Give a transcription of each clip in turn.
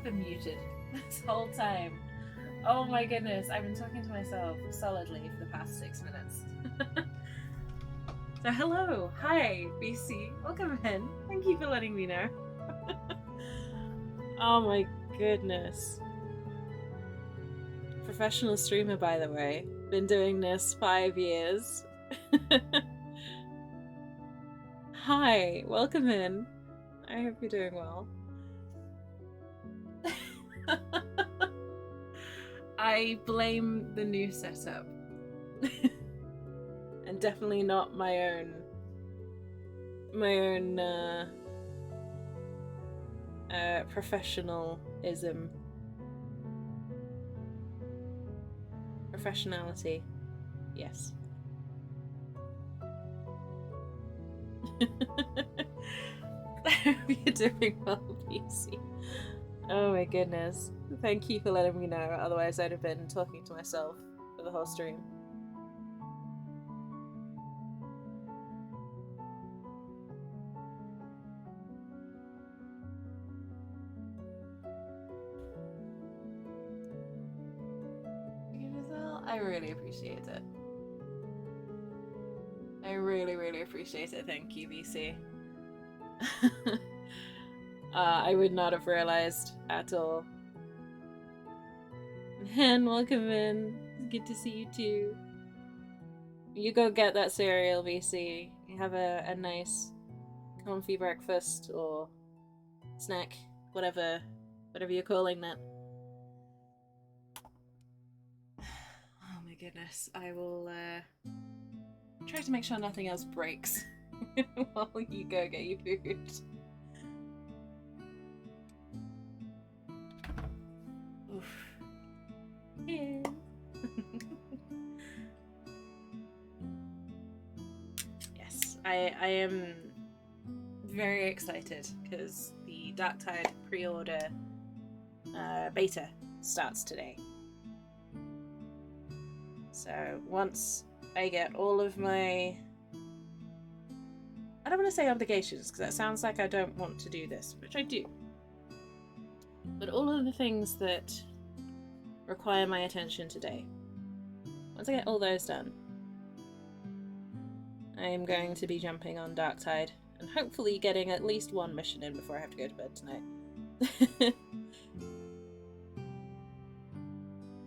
been muted this whole time. Oh my goodness, I've been talking to myself solidly for the past 6 minutes. So hello, hi, BC, welcome in. Thank you for letting me know. Oh my goodness. Professional streamer, by the way. Been doing this 5 years. Hi, welcome in. I hope you're doing well. I blame the new setup. And definitely not my own professionalism. Professionality. Yes. I hope you're doing well, PC. Oh my goodness. Thank you for letting me know, otherwise I'd have been talking to myself for the whole stream. I really appreciate it. I really appreciate it. Thank you, BC. I would not have realized at all. And welcome in. It's good to see you too. You go get that cereal, BC. You have a nice, comfy breakfast or snack, whatever you're calling that. Oh my goodness. I will try to make sure nothing else breaks while you go get your food. Oof. Yeah. Yes, I am very excited because the Darktide pre-order beta starts today. So once I get all of my... I don't want to say obligations because that sounds like I don't want to do this, which I do. But all of the things that require my attention today, once I get all those done, I am going to be jumping on Darktide and hopefully getting at least one mission in before I have to go to bed tonight.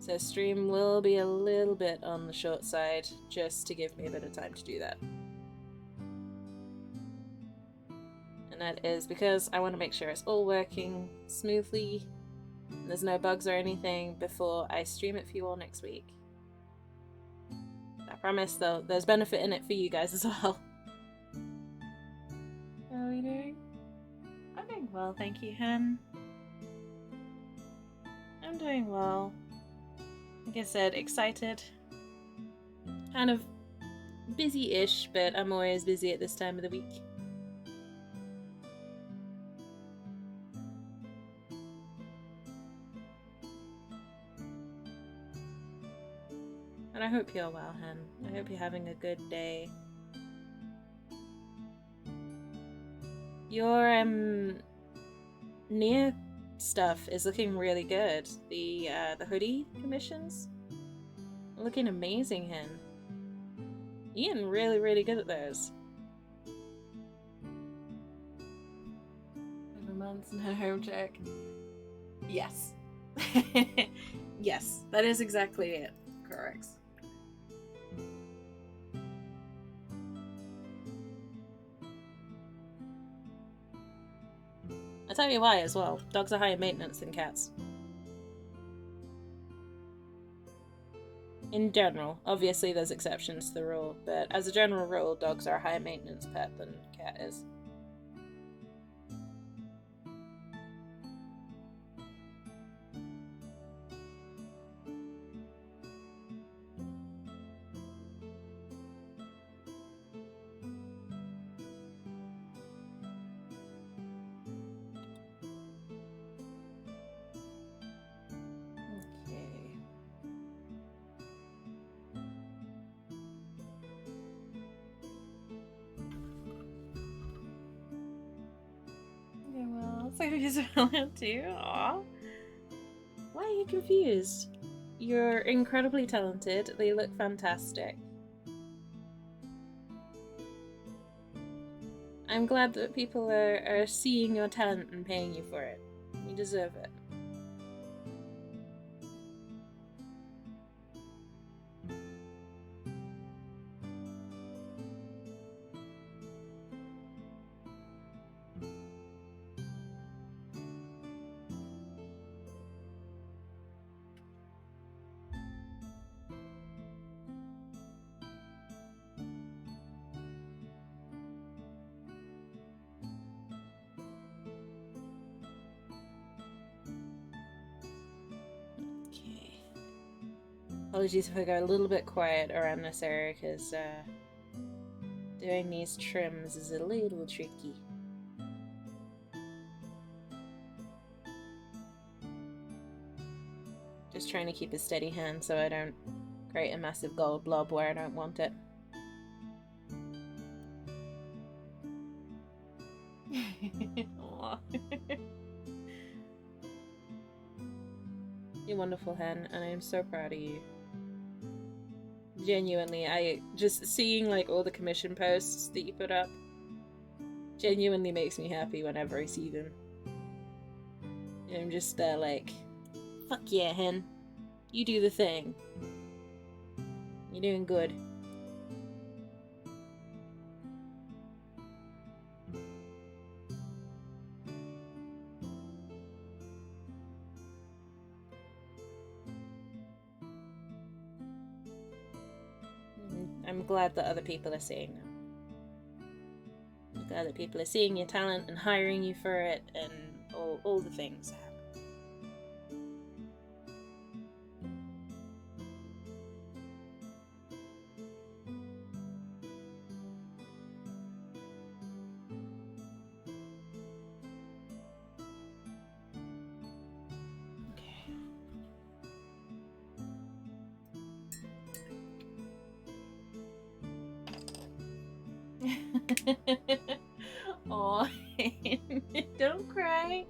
So stream will be a little bit on the short side, just to give me a bit of time to do that. And that is because I want to make sure it's all working smoothly, and there's no bugs or anything before I stream it for you all next week. I promise, though, there's benefit in it for you guys as well. How are we doing? I'm doing well, thank you, Hen. I'm doing well. Like I said, excited. Kind of busy-ish, but I'm always busy at this time of the week. And I hope you're well, Hen. I hope you're having a good day. Your near stuff is looking really good. The hoodie commissions are looking amazing, Hen. You're getting really good at those. 7 months, no home check. Yes. Yes, that is exactly it. Correct. I'll tell you why as well. Dogs are higher maintenance than cats. In general. Obviously there's exceptions to the rule, but as a general rule, dogs are a higher maintenance pet than a cat is. So he's around too. Aww. confused. You're incredibly talented. They look fantastic. I'm glad that people are seeing your talent and paying you for it. You deserve it. Apologies if I go a little bit quiet around this area, because doing these trims is a little tricky. Just trying to keep a steady hand so I don't create a massive gold blob where I don't want it. You're wonderful, hen, and I am so proud of you. Genuinely, I just seeing like all the commission posts that you put up genuinely makes me happy whenever I see them. And I'm just there like, fuck yeah, hen. You do the thing. You're doing good. I'm glad that other people are seeing that. I'm glad that people are seeing your talent and hiring you for it and all the things. Aw, don't cry.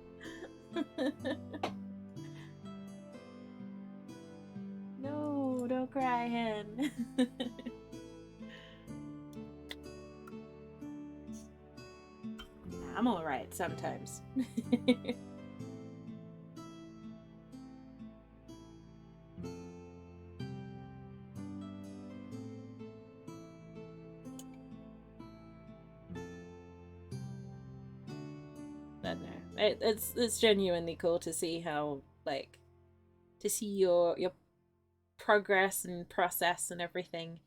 No, don't cry, hen. I'm alright sometimes. But no, it's genuinely cool to see how, like, to see your progress and process and everything.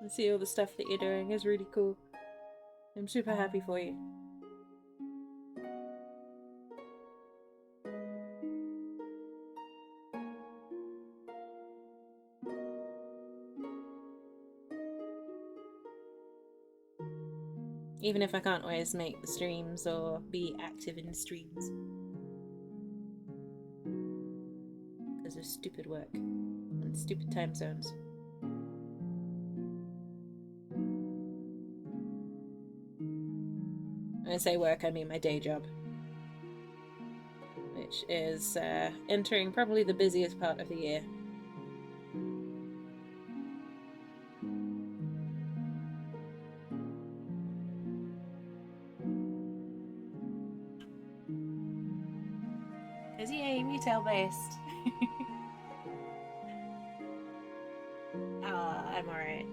And see all the stuff that you're doing is really cool. I'm super happy for you. Even if I can't always make the streams or be active in streams. Because of stupid work and stupid time zones. When I say work, I mean my day job. Which is entering probably the busiest part of the year. Because yay, retail based. I'm alright.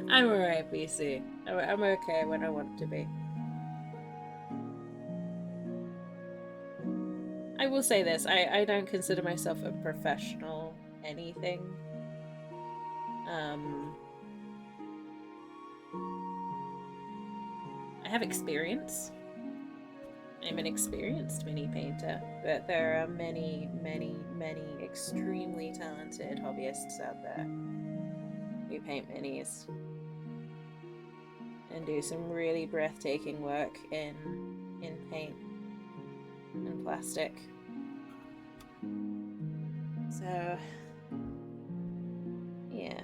I'm alright, BC. I'm okay when I want to be. I will say this, I don't consider myself a professional anything. I have experience. I'm an experienced mini painter, but there are many, many, many extremely talented hobbyists out there who paint minis and do some really breathtaking work in paint and plastic. So, yeah.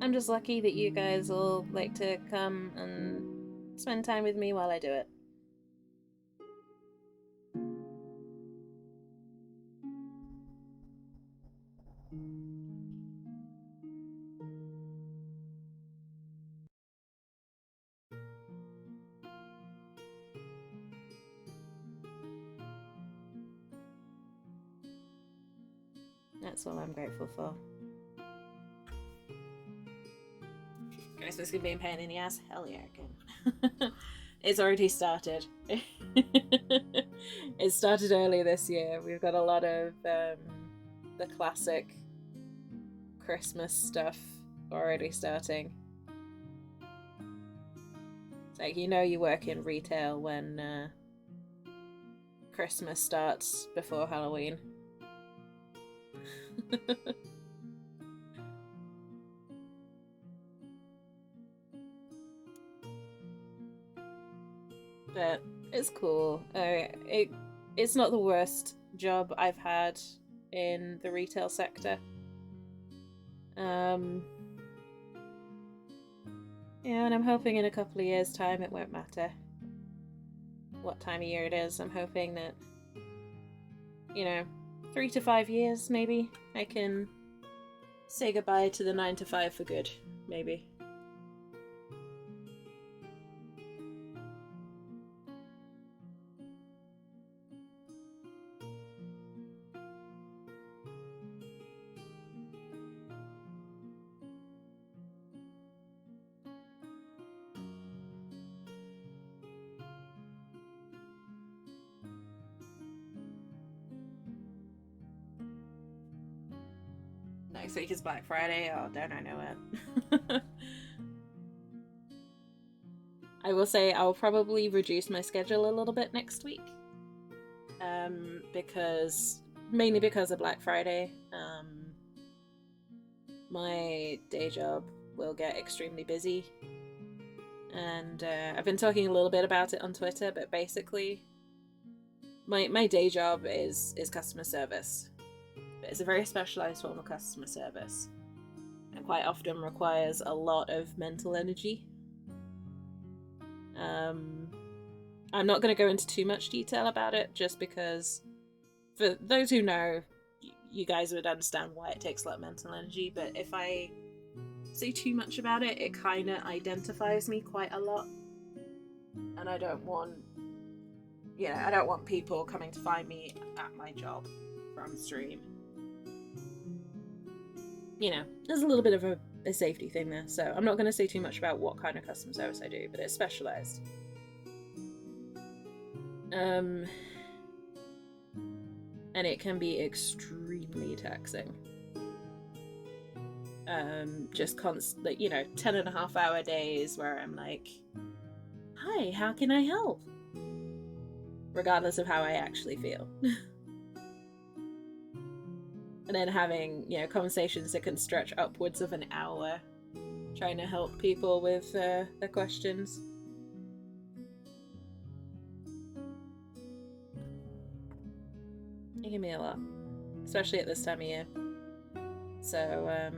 I'm just lucky that you guys all like to come and spend time with me while I do it. That's all I'm grateful for. Christmas can be a pain in the ass? Hell yeah, it can. It's already started. It started early this year. We've got a lot of the classic Christmas stuff already starting. It's like, you know, you work in retail when Christmas starts before Halloween. But it's cool. It's not the worst job I've had in the retail sector. Yeah, and I'm hoping in a couple of years' time it won't matter what time of year it is. I'm hoping that, 3 to 5 years maybe, I can say goodbye to the 9 to 5 for good, maybe. Next week is Black Friday. Oh, don't I know it. I will say I'll probably reduce my schedule a little bit next week. Mainly because of Black Friday. My day job will get extremely busy. And I've been talking a little bit about it on Twitter, but basically my day job is customer service. It's a very specialized form of customer service and quite often requires a lot of mental energy. I'm not going to go into too much detail about it, just because for those who know, you guys would understand why it takes a lot of mental energy, but if I say too much about it, it kind of identifies me quite a lot, and I don't want people coming to find me at my job from stream. There's a little bit of a safety thing there, so I'm not going to say too much about what kind of customer service I do, but it's specialized. And it can be extremely taxing. Just constant, 10.5-hour days where I'm like, hi, how can I help? Regardless of how I actually feel. And then having, conversations that can stretch upwards of an hour, trying to help people with their questions. It can be a lot, especially at this time of year. So,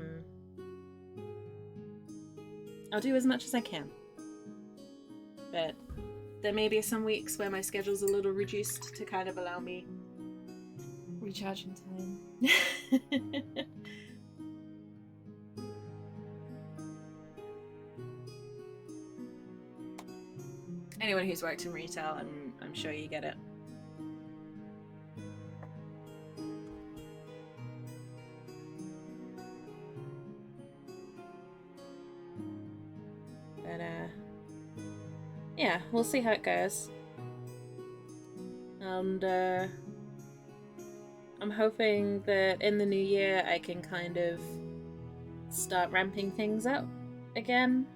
I'll do as much as I can. But there may be some weeks where my schedule's a little reduced to kind of allow me recharging time. Anyone who's worked in retail, I'm sure you get it. But yeah, we'll see how it goes. And I'm hoping that in the new year I can kind of start ramping things up again.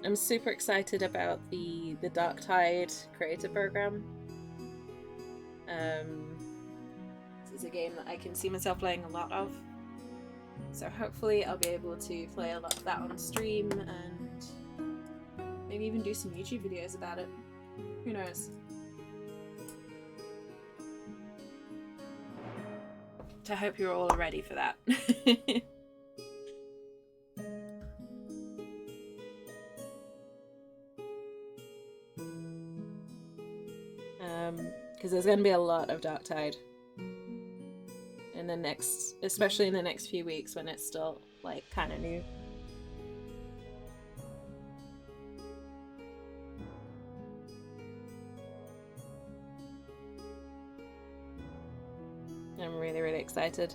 I'm super excited about the Dark Tide creator program. This is a game that I can see myself playing a lot of, so hopefully I'll be able to play a lot of that on stream and maybe even do some YouTube videos about it. Who knows? So I hope you're all ready for that. because there's going to be a lot of dark tide in the next, especially in the next few weeks when it's still like kind of new. I'm really, really excited.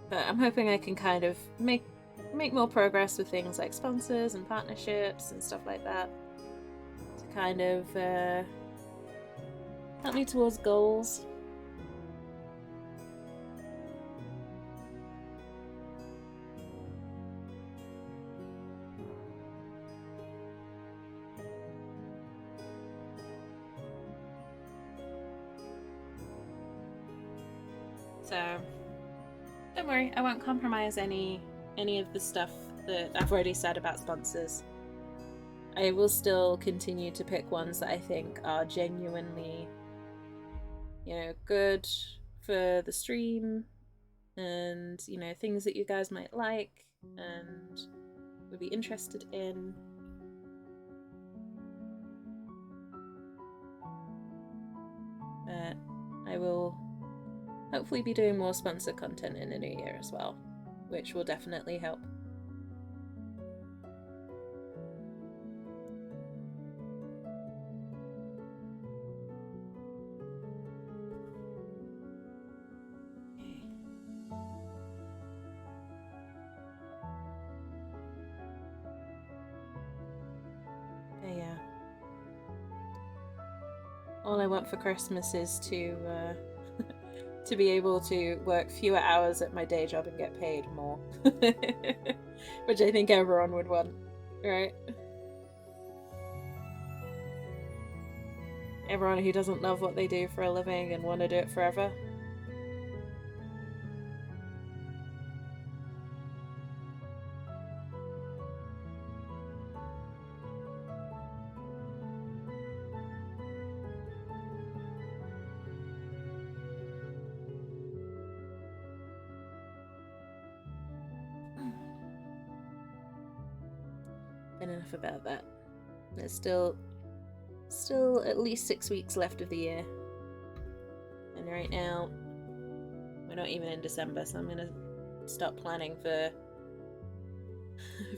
But I'm hoping I can kind of make more progress with things like sponsors and partnerships and stuff like that to kind of help me towards goals. So don't worry, I won't compromise any of the stuff that I've already said about sponsors. I will still continue to pick ones that I think are genuinely, you know, good for the stream and, you know, things that you guys might like and would be interested in. But I will hopefully be doing more sponsor content in the new year as well, which will definitely help. Yeah. All I want for Christmas is to to be able to work fewer hours at my day job and get paid more. Which I think everyone would want, right? Everyone who doesn't love what they do for a living and want to do it forever. But enough about that. There's still at least 6 weeks left of the year. And right now, we're not even in December, so I'm gonna stop planning for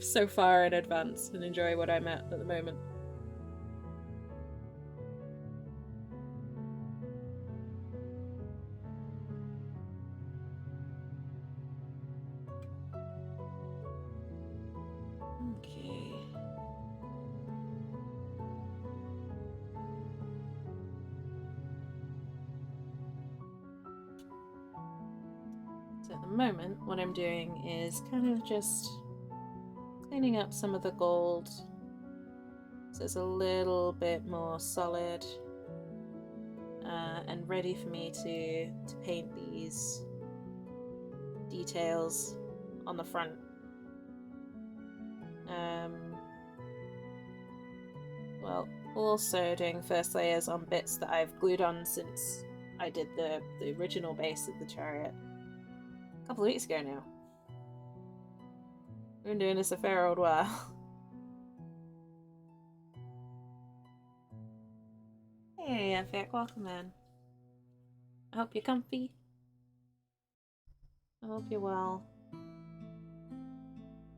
so far in advance and enjoy what I'm at the moment. Okay. So at the moment, what I'm doing is kind of just cleaning up some of the gold so it's a little bit more solid and ready for me to paint these details on the front. Well, also doing first layers on bits that I've glued on since I did the original base of the Chariot a couple of weeks ago now. We've been doing this a fair old while. Hey, Epic, welcome in. I hope you're comfy. I hope you're well.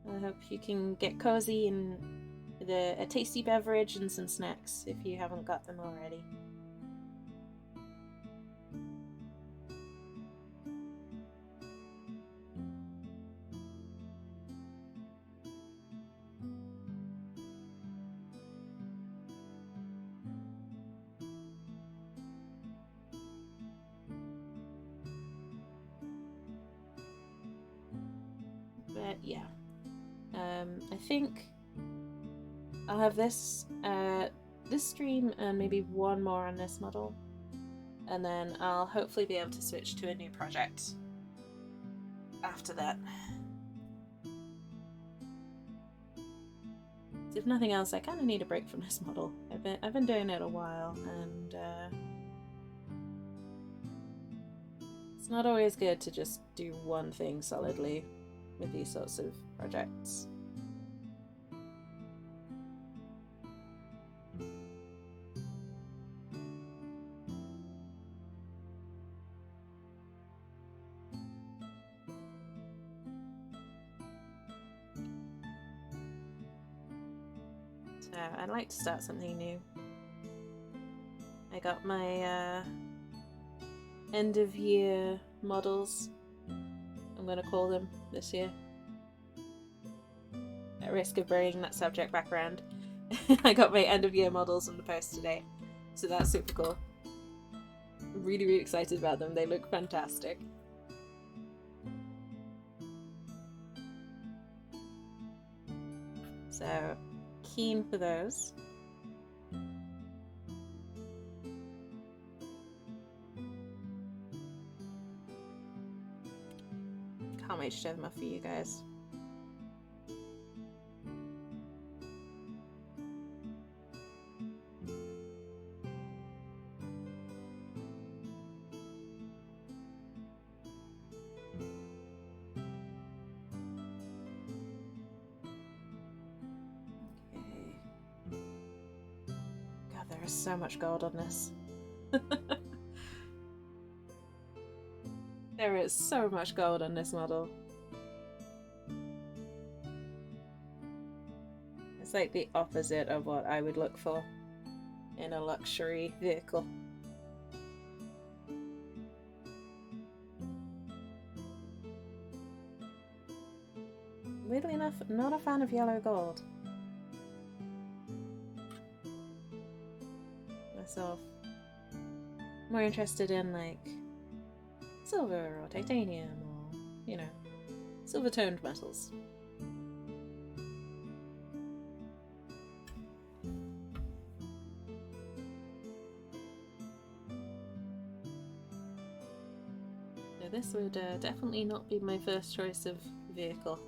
I hope you can get cozy and with a tasty beverage and some snacks if you haven't got them already. But yeah, I think I'll have this stream and maybe one more on this model, and then I'll hopefully be able to switch to a new project after that. So if nothing else, I kind of need a break from this model. I've been doing it a while, and it's not always good to just do one thing solidly with these sorts of projects. So I'd like to start something new. I got my end of year models, I'm gonna call them, this year. At risk of bringing that subject back around. I got my end of year models in the post today, so that's super cool. I'm really, really excited about them. They look fantastic. So, keen for those. Can't wait to show them off for you guys. There is so much gold on this. There is so much gold on this model. It's like the opposite of what I would look for in a luxury vehicle. Weirdly enough, not a fan of yellow gold. Myself. More interested in like silver or titanium or, you know, silver toned metals. So this would definitely not be my first choice of vehicle.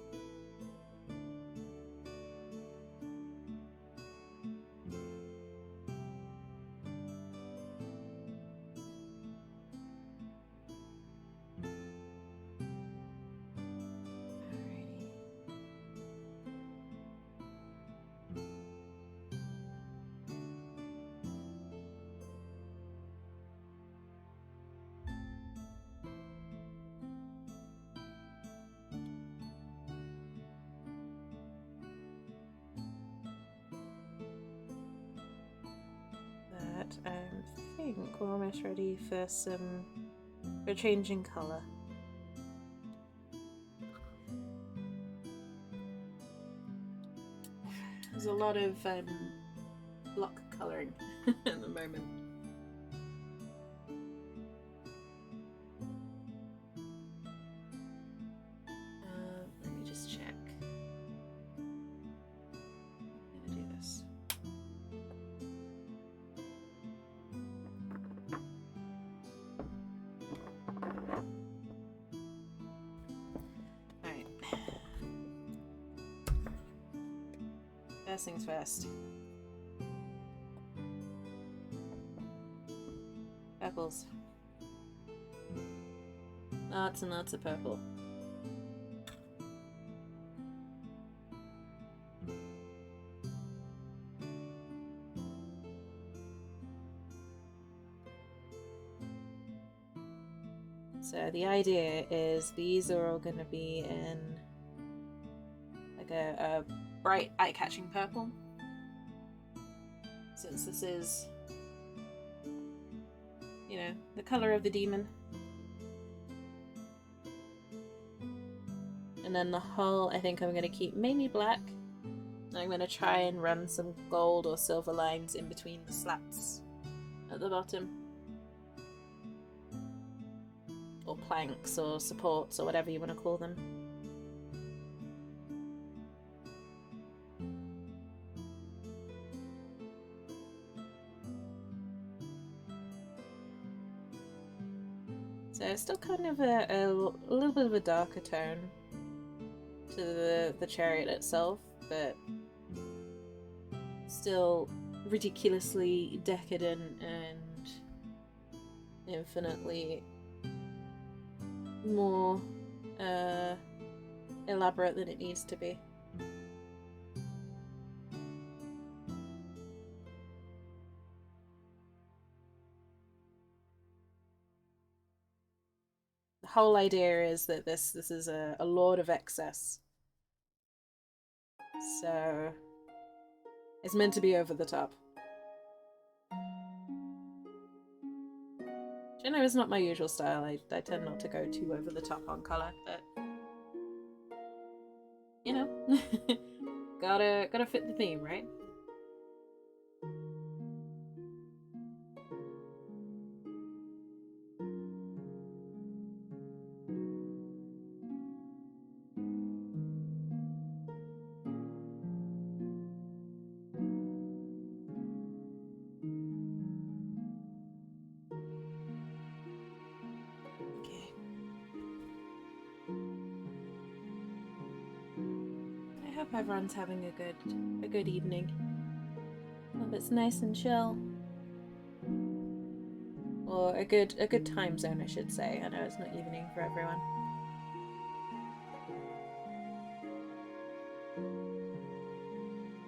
I think we're almost ready for a change in colour. There's a lot of block colouring at the moment. Let me just check. I'm gonna do this. Alright. First things first. Purples. Lots and lots of purple. So the idea is these are all going to be in like a bright eye-catching purple. Since this is, you know, the colour of the demon. And then the hull, I think I'm going to keep mainly black. And I'm going to try and run some gold or silver lines in between the slats at the bottom. Or planks or supports or whatever you want to call them. So it's still kind of a little bit of a darker tone to the chariot itself, but still ridiculously decadent and infinitely more elaborate than it needs to be. The whole idea is that this is a lord of excess. So It's meant to be over the top. You know, it's not my usual style. I tend not to go too over the top on colour, but you know, gotta fit the theme, right? I hope everyone's having a good evening. Hope it's nice and chill. Or a good time zone, I should say. I know it's not evening for everyone.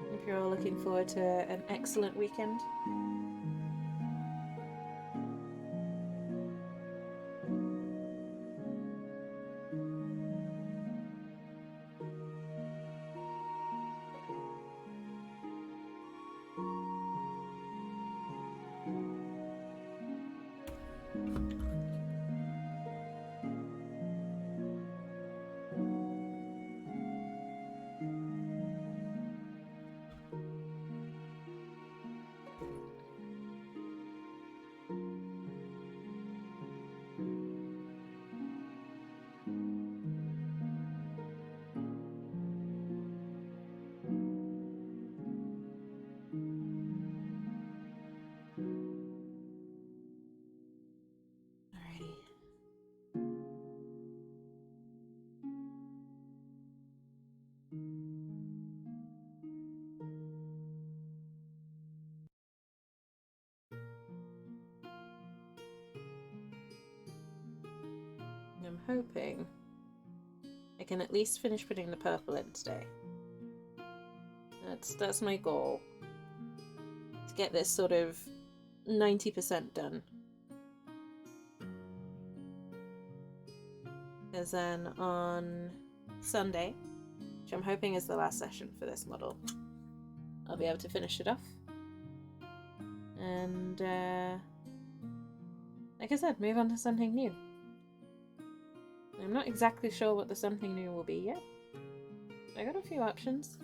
Hope you're all looking forward to an excellent weekend. I'm hoping I can at least finish putting the purple in today. That's my goal. To get this sort of 90% done. Because then on Sunday, which I'm hoping is the last session for this model, I'll be able to finish it off. And like I said, move on to something new. I'm not exactly sure what the something new will be yet. I got a few options.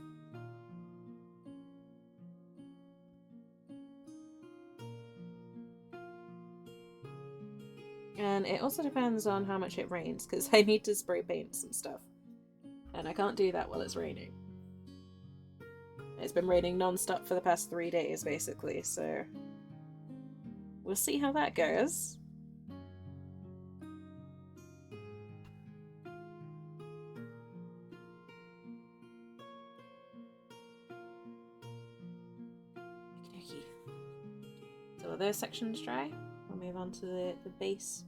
And it also depends on how much it rains, because I need to spray paint some stuff. And I can't do that while it's raining. It's been raining non-stop for the past 3 days, basically, so we'll see how that goes. So are those sections dry? We'll move on to the base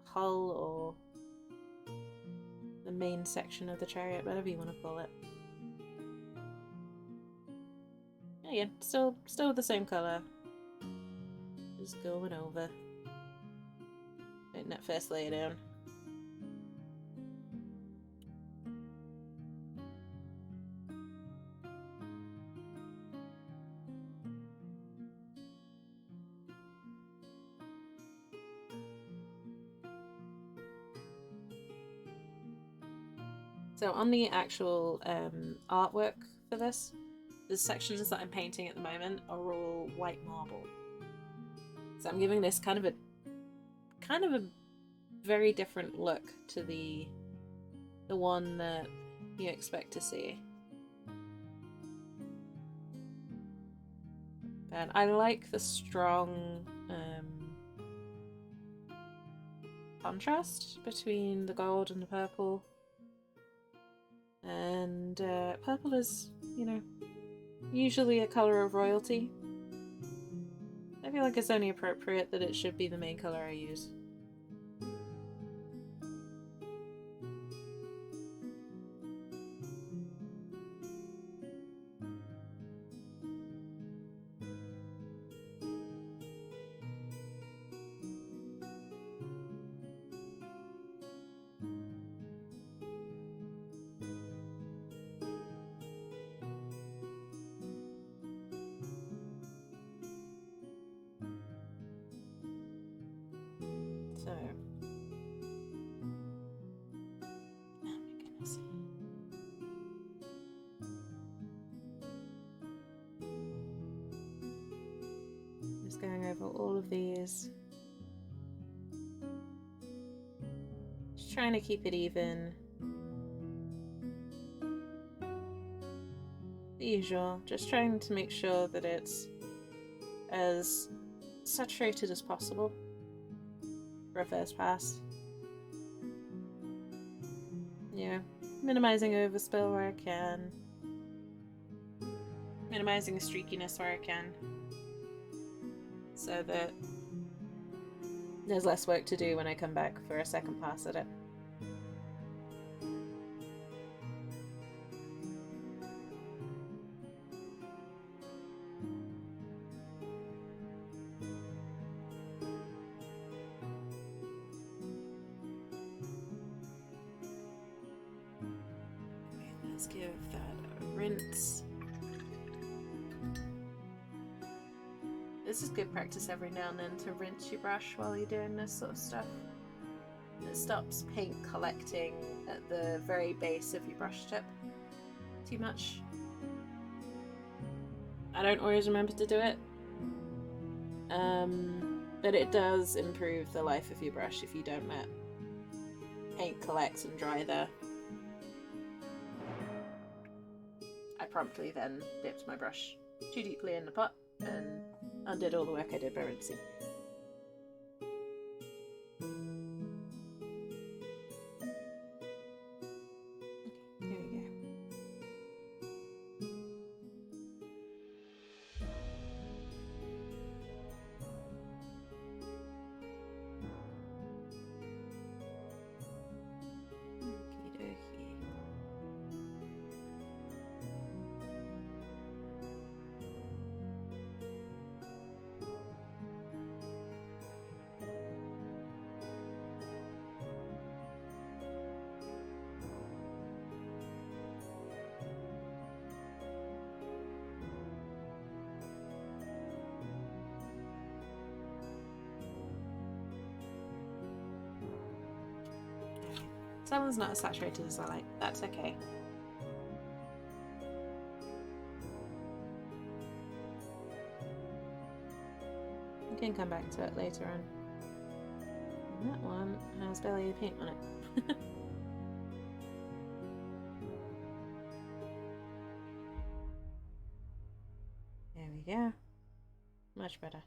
hull or the main section of the chariot, whatever you want to call it. Yeah, still the same colour. Just going over. Putting that first layer down. So on the actual artwork for this, the sections that I'm painting at the moment are all white marble. So I'm giving this kind of a very different look to the one that you expect to see. And I like the strong contrast between the gold and the purple. And purple is, you know, usually a colour of royalty. I feel like it's only appropriate that it should be the main colour I use. my goodness. Just going over all of these. Just trying to keep it even. The usual. Just trying to make sure that it's as saturated as possible for a first pass. Yeah, minimizing overspill where I can, minimizing streakiness where I can, so that there's less work to do when I come back for a second pass at it. Let's give that a rinse. This is good practice every now and then to rinse your brush while you're doing this sort of stuff. It stops paint collecting at the very base of your brush tip too much. I don't always remember to do it, but it does improve the life of your brush if you don't let paint collect and dry there. I promptly then dipped my brush too deeply in the pot and undid all the work I did by rinsing. Okay, here we go. Okie dokie. Someone's not as saturated as I like. That's okay. I can come back to it later on. And that one has barely any paint on it. There we go. Much better.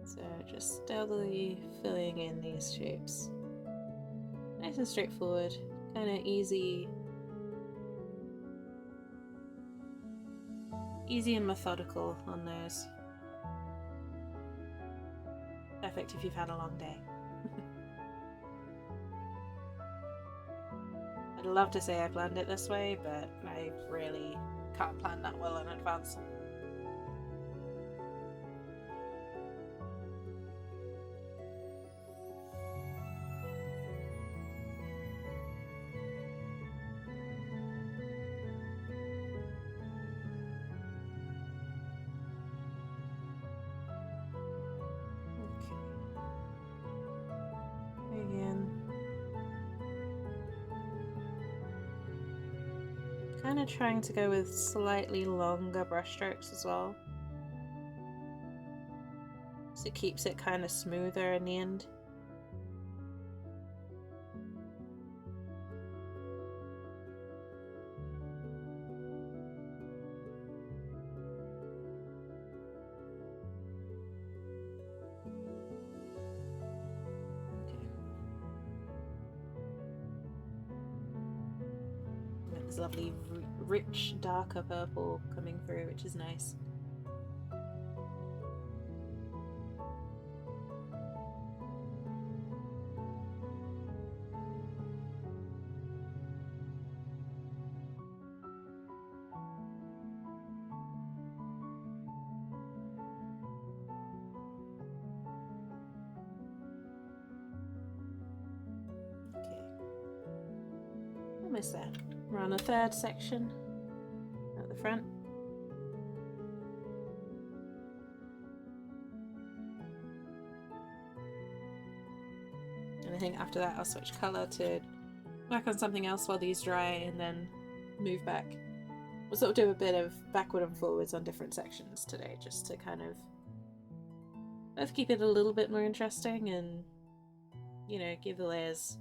So just steadily filling in these shapes. Nice and straightforward, kind of easy and methodical on those. Perfect if you've had a long day. I'd love to say I planned it this way, but I really can't plan that well in advance. Kind of trying to go with slightly longer brush strokes as well, so it keeps it kind of smoother in the end. This lovely rich darker purple coming through, which is nice. is that? We're on the third section at the front. And I think after that I'll switch colour to work on something else while these dry and then move back. We'll sort of do a bit of backward and forwards on different sections today, just to kind of both keep it a little bit more interesting and, you know, give the layers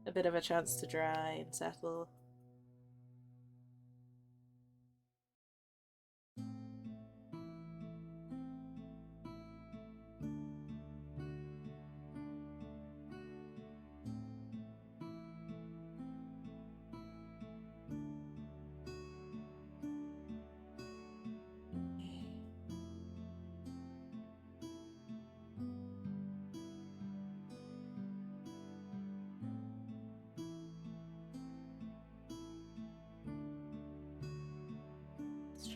a bit of a chance to dry and settle.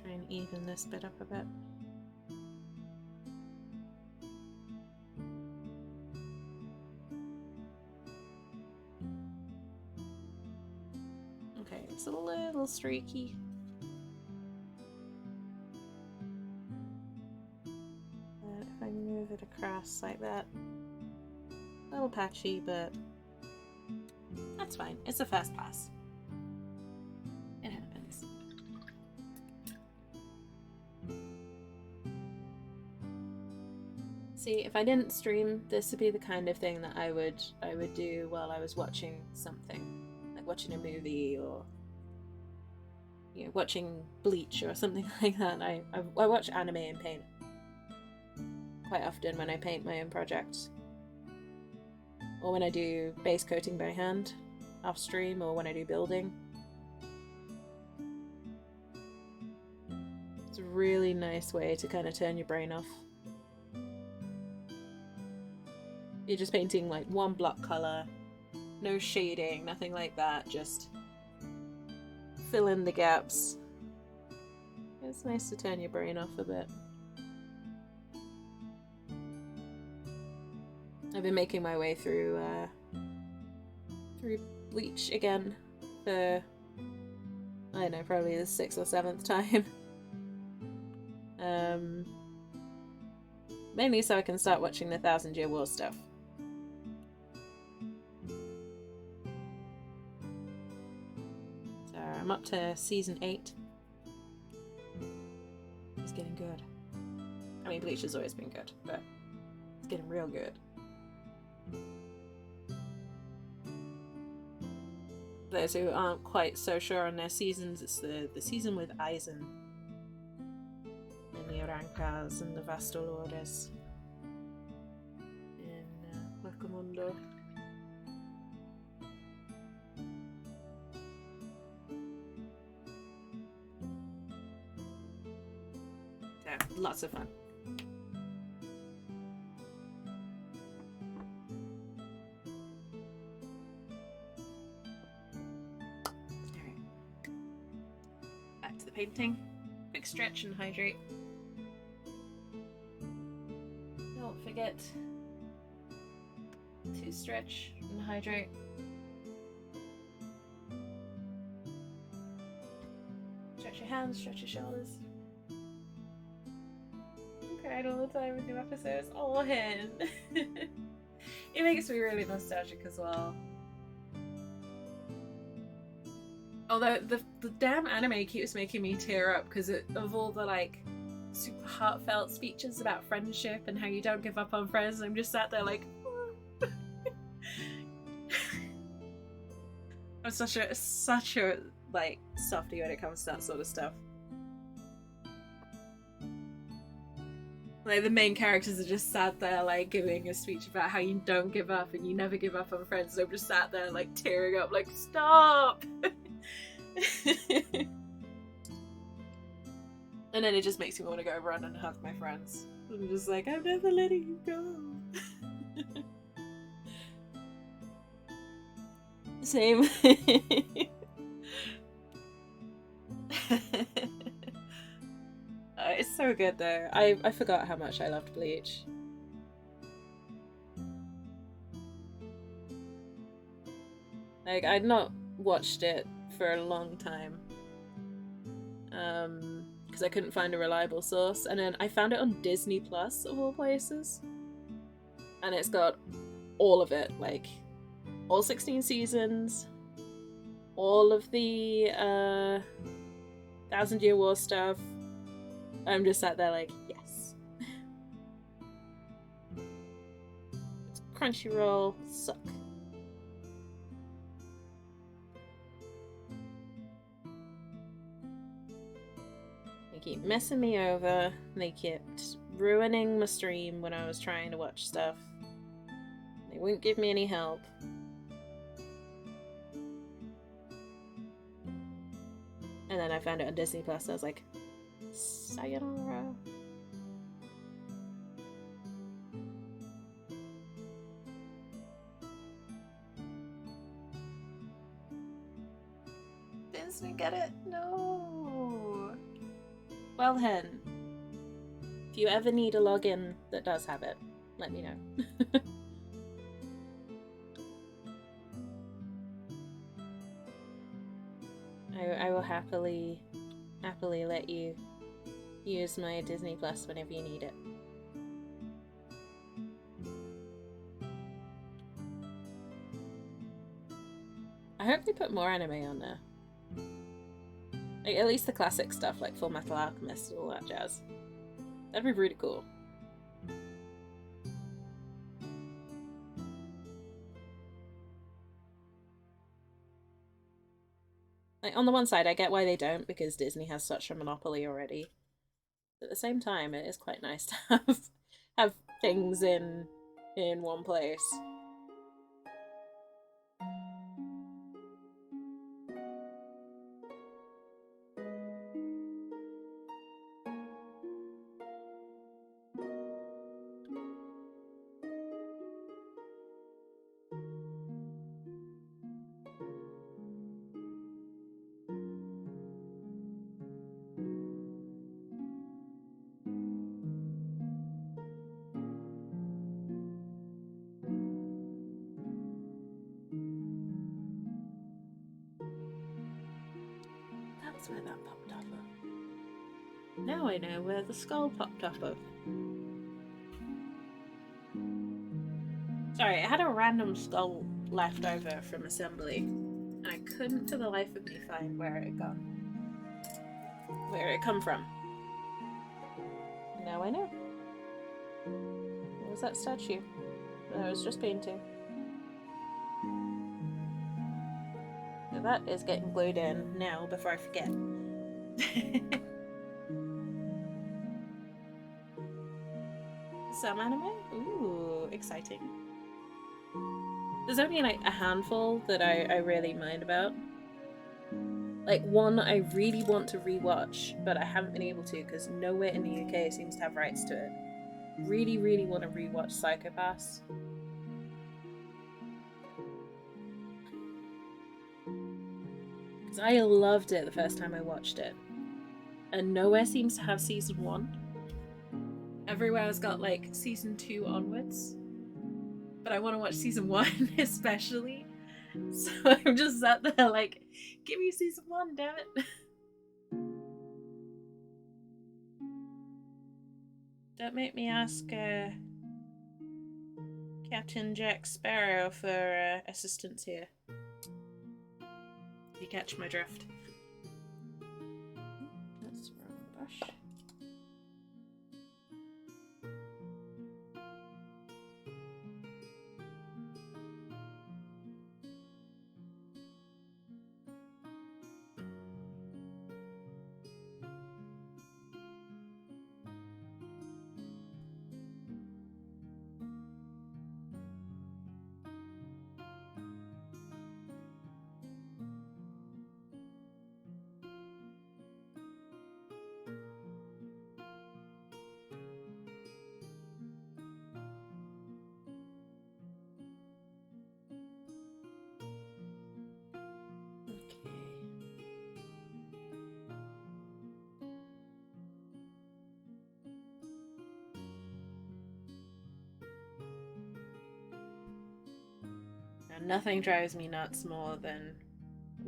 Try and even this bit up a bit. Okay, it's a little streaky. But if I move it across like that, a little patchy, but that's fine. It's a first pass. It happens. See, if I didn't stream, this would be the kind of thing that I would do while I was watching something, like watching a movie or, you know, watching Bleach or something like that. I watch anime and paint quite often when I paint my own projects, or when I do base coating by hand off stream, or when I do building. It's a really nice way to kind of turn your brain off. You're just painting like one block color, no shading, nothing like that, just fill in the gaps. It's nice to turn your brain off a bit. I've been making my way through Bleach again for, I don't know, probably the 6th or 7th time. Mainly so I can start watching the 1000-Year War stuff. So I'm up to season 8. It's getting good. I mean, Bleach has always been good, but it's getting real good. Those who aren't quite so sure on their seasons, it's the season with Aizen and the Orankas and the Vastolores in Huecamundo. So, lots of fun. Painting. Quick stretch and hydrate. Don't forget to stretch and hydrate. Stretch your hands, stretch your shoulders. I cried all the time with new episodes. Oh, hen. It makes me really nostalgic as well. Although the damn anime keeps making me tear up because of all the like super heartfelt speeches about friendship and how you don't give up on friends, and I'm just sat there like I'm such a like softie when it comes to that sort of stuff. Like the main characters are just sat there like giving a speech about how you don't give up and you never give up on friends, so I'm just sat there like tearing up like stop. And then it just makes me want to go run and hug my friends. I'm just like, I'm never letting you go. Same. It's so good though. I forgot how much I loved Bleach. Like, I'd not watched it for a long time. Because I couldn't find a reliable source. And then I found it on Disney Plus, of all places. And it's got all of it, like all 16 seasons, all of the 1000 Year War stuff. I'm just sat there like, yes. Crunchyroll suck. They keep messing me over. They kept ruining my stream when I was trying to watch stuff. They wouldn't give me any help. And then I found it on Disney Plus. I was like, sayonara. Disney, get it? No. Well then, if you ever need a login that does have it, let me know. I will happily let you use my Disney Plus whenever you need it. I hope they put more anime on there. Like, at least the classic stuff like Full Metal Alchemist and all that jazz. That'd be really cool. Like, on the one side, I get why they don't, because Disney has such a monopoly already. But at the same time, it is quite nice to have things in one place. That's where that popped up. Now I know where the skull popped up of. Sorry, I had a random skull left over from assembly, and I couldn't for the life of me find where it had gone. Where it come from. Now I know. What was that statue that I was just painting? So that is getting glued in now before I forget. Some anime? Ooh, exciting. There's only like a handful that I really mind about. Like one I really want to rewatch, but I haven't been able to because nowhere in the UK seems to have rights to it. Really, really want to rewatch Psycho-Pass. Because I loved it the first time I watched it. And nowhere seems to have season 1. Everywhere has got like season 2 onwards. But I want to watch season 1 especially. So I'm just sat there like, give me season 1, damn it. Don't make me ask Captain Jack Sparrow for assistance here. You catch my drift. That's the wrong brush. Nothing drives me nuts more than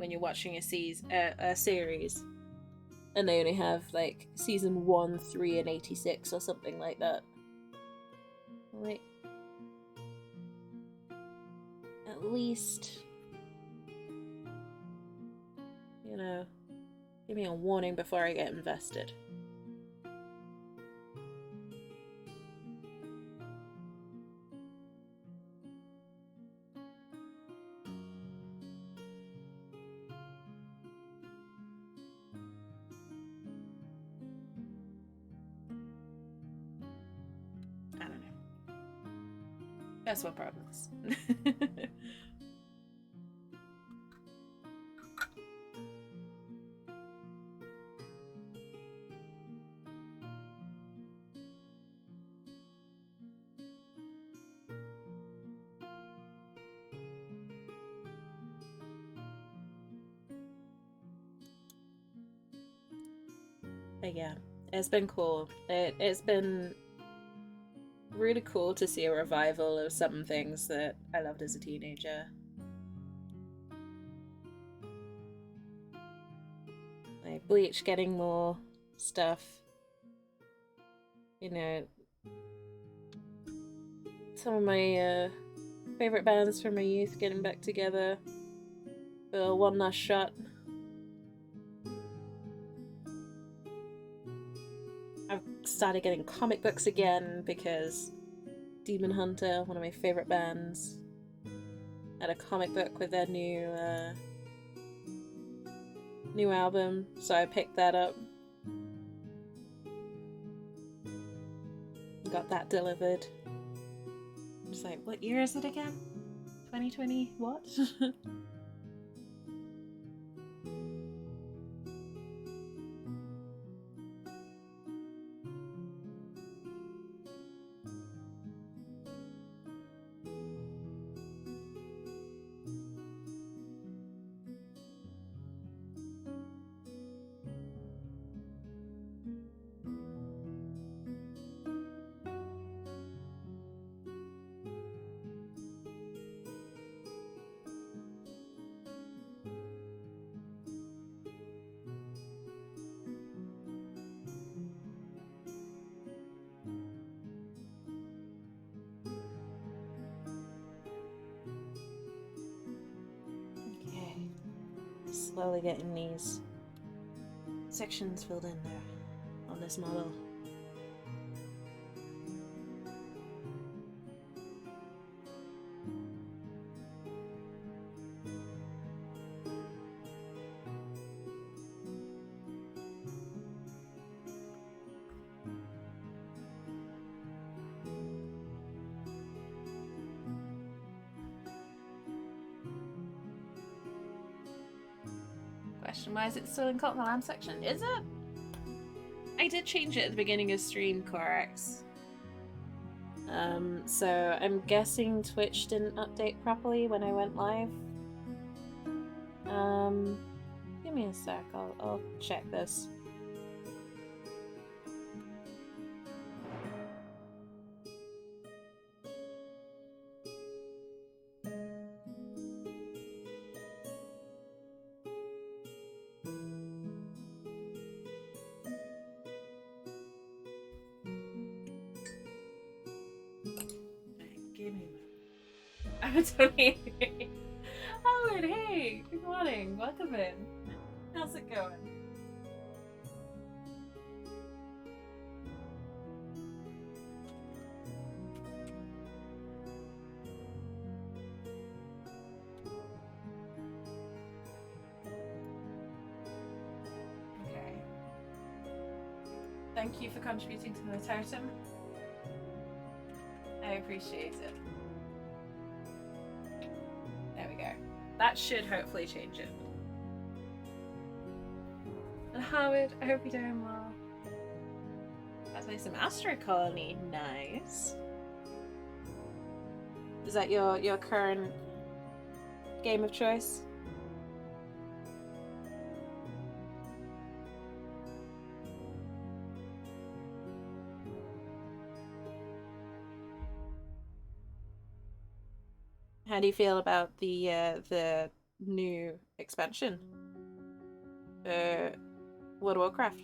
when you're watching a series, and they only have like season 1, 3, and 86 or something like that. Like, at least, you know, give me a warning before I get invested. I don't know. That's what problems. But yeah, it's been cool. It's been really cool to see a revival of some things that I loved as a teenager. Like Bleach getting more stuff. You know, some of my favorite bands from my youth getting back together for one last shot. I've started getting comic books again because Demon Hunter, one of my favorite bands, had a comic book with their new album, so I picked that up. Got that delivered. I'm just like, what year is it again? 2020 what? Slowly getting these sections filled in there on this model. Question, why is it still in Cult and the Lamb section? Is it? I did change it at the beginning of stream, Corax. So I'm guessing Twitch didn't update properly when I went live. Give me a sec, I'll check this. Tony. Howard, hey, good morning, welcome in. How's it going? Okay. Thank you for contributing to the totem. I appreciate it. There we go. That should hopefully change it. And Howard, I hope you're doing well. Let's play some Astro Colony. Nice. Is that your current game of choice? How do you feel about the new expansion for World of Warcraft.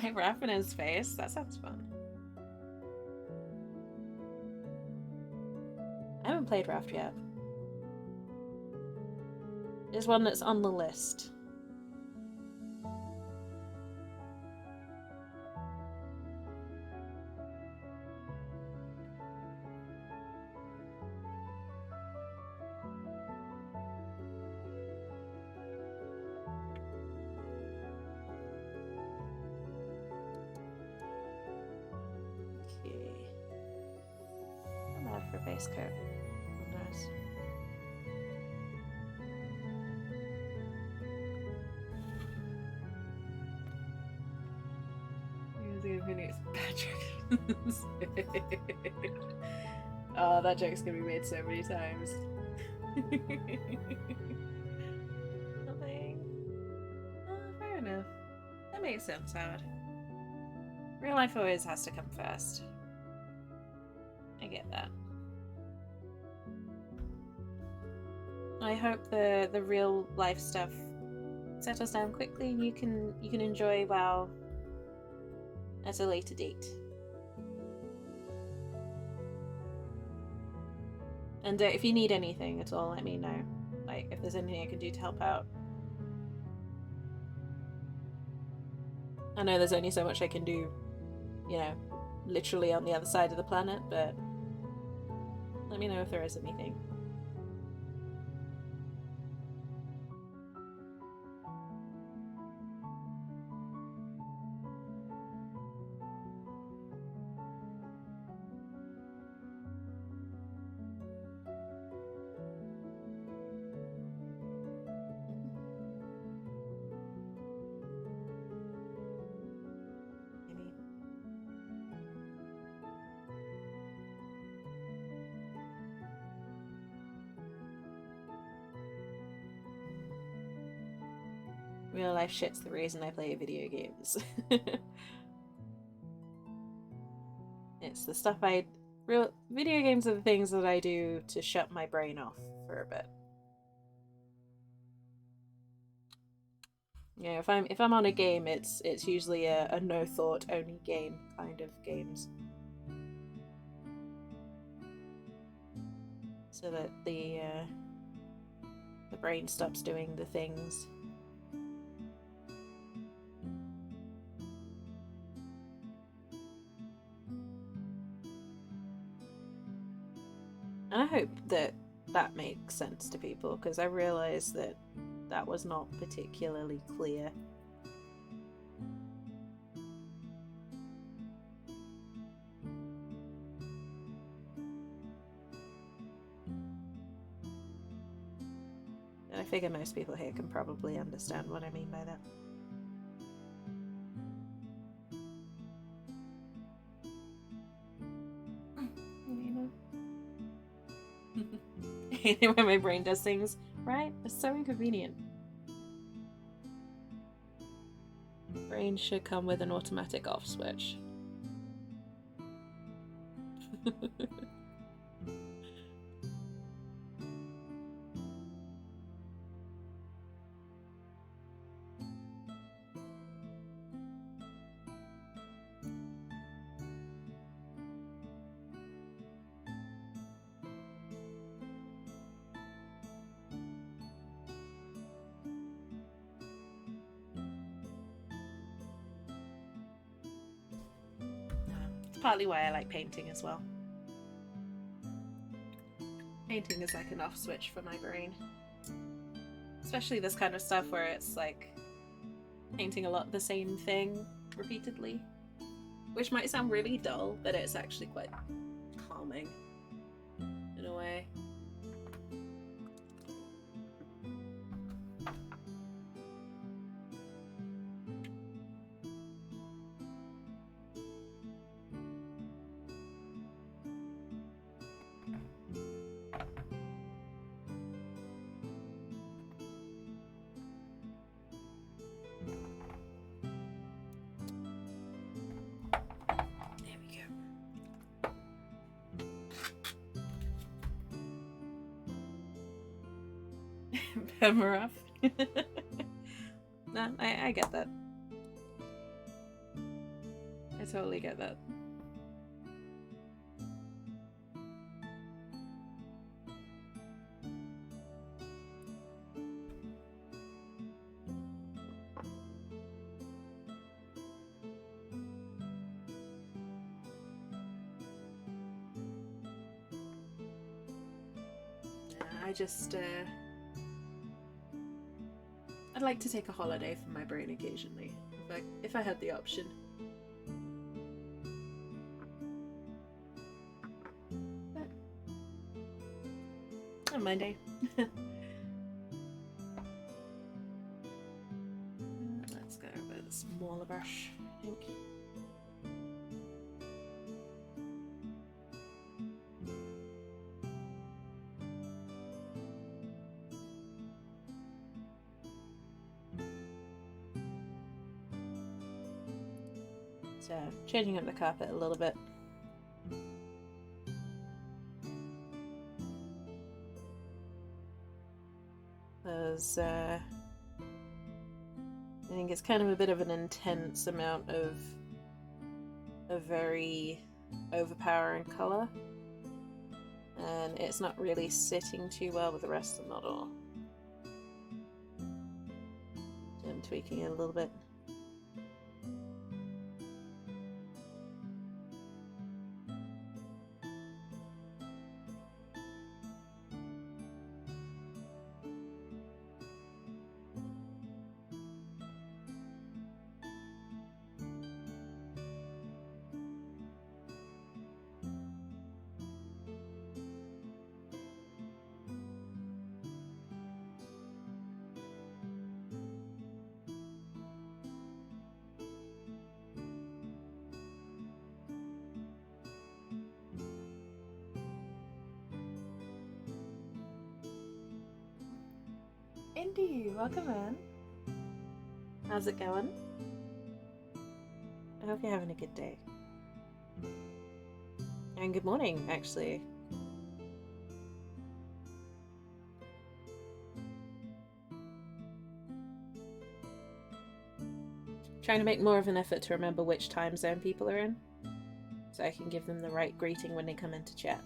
My Ravana's face? That sounds fun. I haven't played Raft yet. There's one that's on the list. For base coat. Nice. Oh, that joke's gonna be made so many times. Nothing. Oh, fair enough. That makes sense, Howard. Real life always has to come first. I get that. I hope the real life stuff settles down quickly and you can enjoy WoW at a later date. And if you need anything at all, let me know. Like, if there's anything I can do to help out. I know there's only so much I can do, you know, literally on the other side of the planet, but let me know if there is anything. Real life shit's the reason I play video games. It's the stuff video games are the things that I do to shut my brain off for a bit. Yeah, if I'm on a game, it's usually a no thought only game kind of games. So that the brain stops doing the things. And I hope that makes sense to people, because I realised that was not particularly clear. And I figure most people here can probably understand what I mean by that. When my brain does things, right? It's so inconvenient. Brain should come with an automatic off switch. Partly why I like painting as well. Painting is like an off switch for my brain. Especially this kind of stuff where it's like painting a lot the same thing repeatedly. Which might sound really dull, but it's actually quite calming in a way. camera off. No, I get that. I totally get that. I just, I'd like to take a holiday from my brain occasionally, if I had the option. But, on Monday. Let's go with a smaller brush, I think. So, changing up the carpet a little bit. Because I think it's kind of a bit of an intense amount of a very overpowering colour, and it's not really sitting too well with the rest of the model. So I'm tweaking it a little bit. Indy, welcome in. How's it going? I hope you're having a good day. And good morning, actually. Trying to make more of an effort to remember which time zone people are in, so I can give them the right greeting when they come into chat.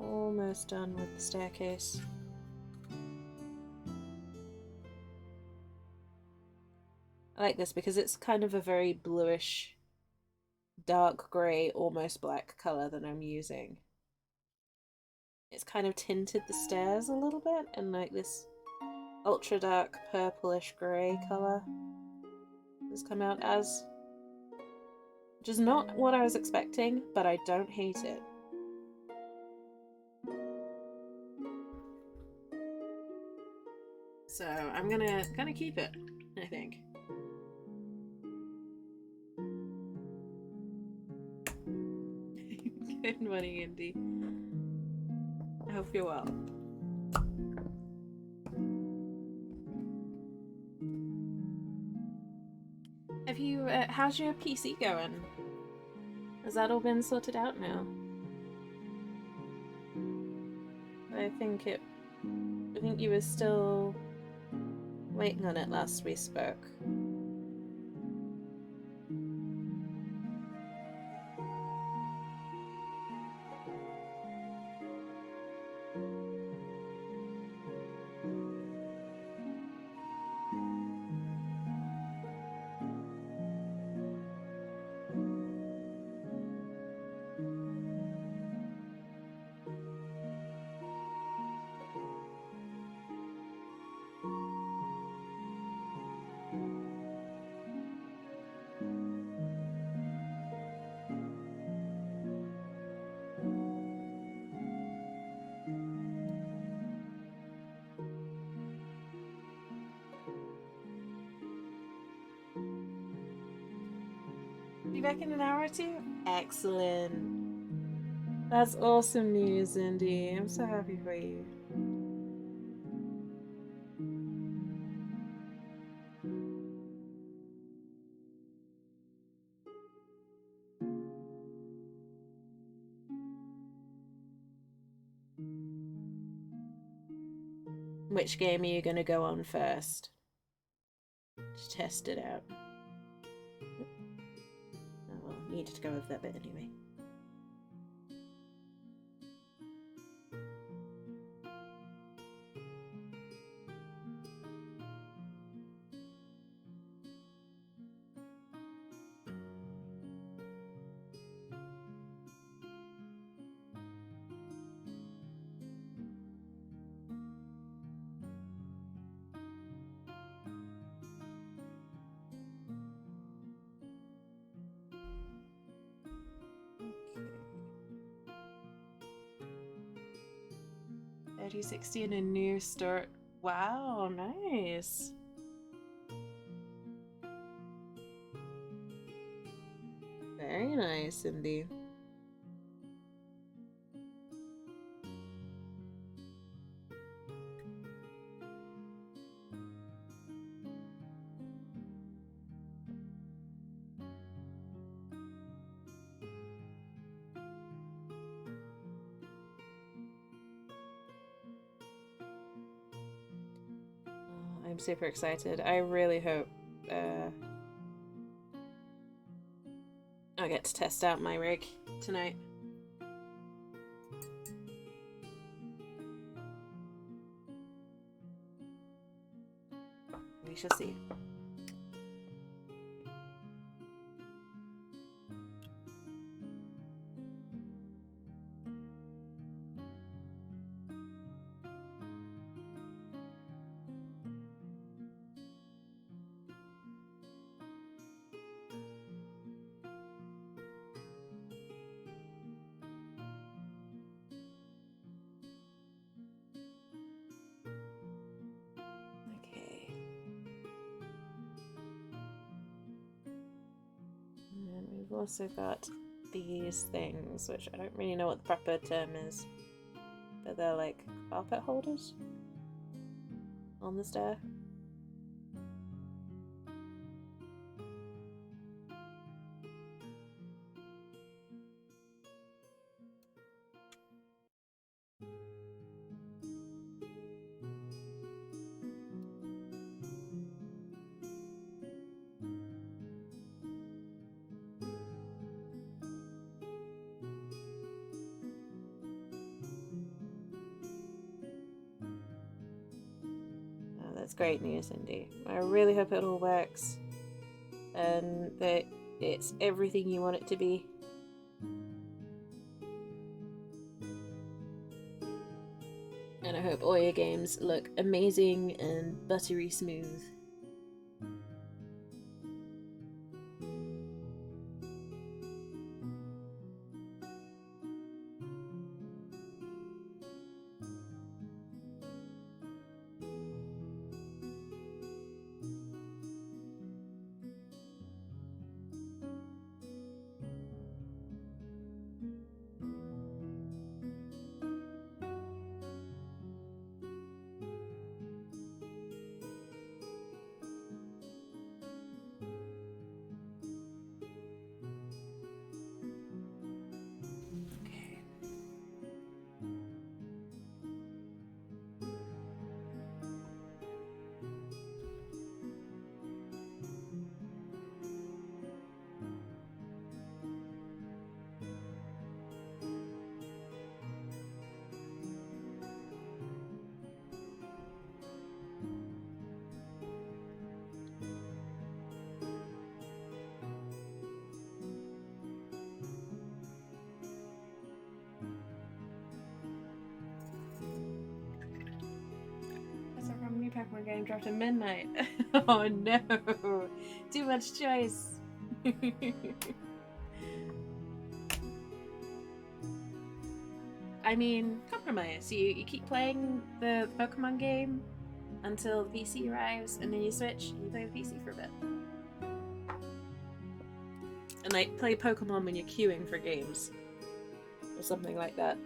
Almost done with the staircase. I like this because it's kind of a very bluish, dark grey, almost black colour that I'm using. It's kind of tinted the stairs a little bit in like this ultra dark purplish grey colour has come out as. Which is not what I was expecting, but I don't hate it. So I'm gonna keep it, I think. Good morning, Indy. I hope you're well. Have you, how's your PC going? Has that all been sorted out now? I think you were still waiting on it last we spoke. Be back in an hour or two? Excellent. That's awesome news, Indy. I'm so happy for you. Which game are you going to go on first? Just test it out. Oh, well, needed to go over that bit anyway. Okay. 3060 and a new start. Wow, nice. Very nice, Indy. I'm super excited. I really hope I get to test out my rig tonight. We shall see. We've also got these things, which I don't really know what the proper term is, but they're like carpet holders on the stair. That's great news, Indy. I really hope it all works and that it's everything you want it to be. And I hope all your games look amazing and buttery smooth. Pokemon game dropped at midnight. Oh no! Too much choice. I mean, compromise. You keep playing the Pokemon game until the PC arrives, and then you switch and you play the PC for a bit. And like play Pokemon when you're queuing for games. Or something like that.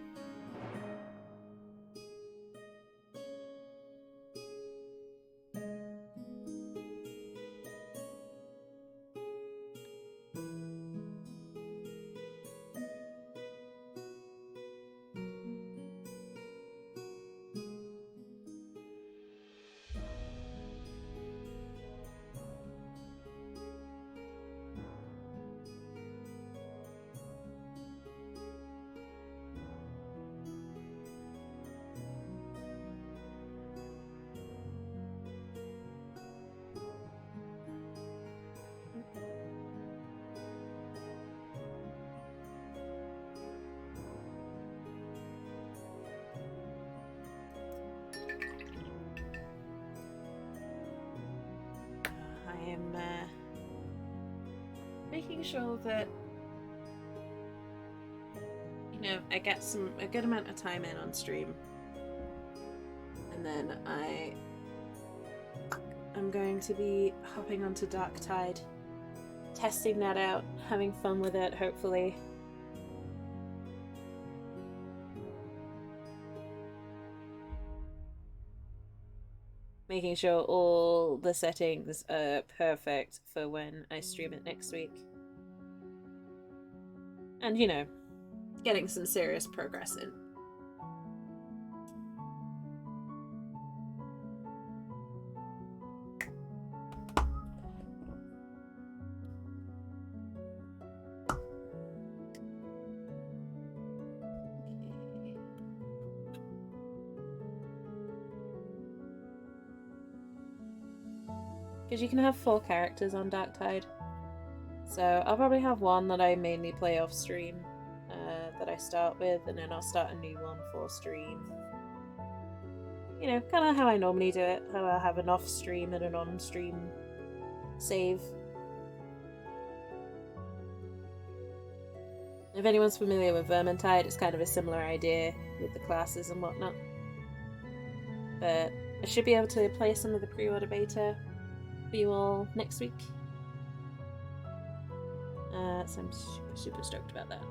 I am making sure that I get a good amount of time in on stream, and then I'm going to be hopping onto Darktide, testing that out, having fun with it, hopefully. Making sure all the settings are perfect for when I stream it next week. And, getting some serious progress in. Because you can have 4 characters on Darktide. So I'll probably have one that I mainly play off stream, that I start with, and then I'll start a new one for stream. Kind of how I normally do it, how I have an off stream and an on stream save. If anyone's familiar with Vermintide, it's kind of a similar idea with the classes and whatnot. But I should be able to play some of the pre-order beta for you all next week. So I'm super, super stoked about that.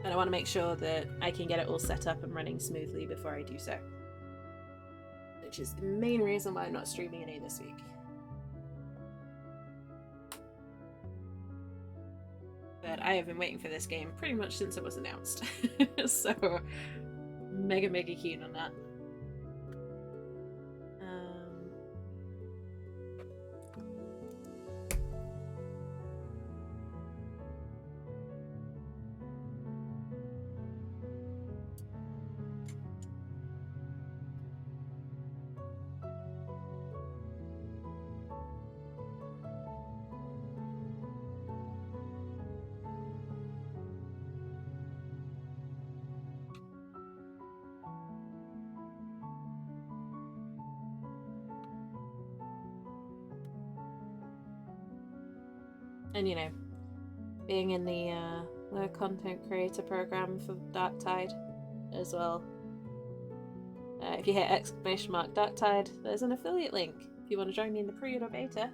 And I want to make sure that I can get it all set up and running smoothly before I do so. Which is the main reason why I'm not streaming any this week. But I have been waiting for this game pretty much since it was announced. So, mega, mega keen on that. And being in the content creator program for Darktide as well. If you hit !Darktide, there's an affiliate link if you want to join me in the pre-order beta,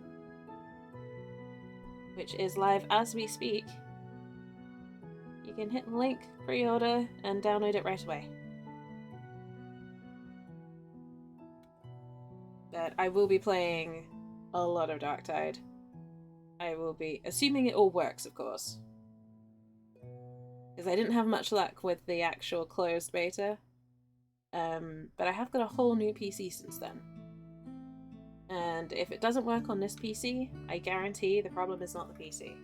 which is live as we speak. You can hit the link, pre-order, and download it right away. But I will be playing a lot of Darktide. I will be, assuming it all works, of course. Because I didn't have much luck with the actual closed beta. But I have got a whole new PC since then. And if it doesn't work on this PC, I guarantee the problem is not the PC.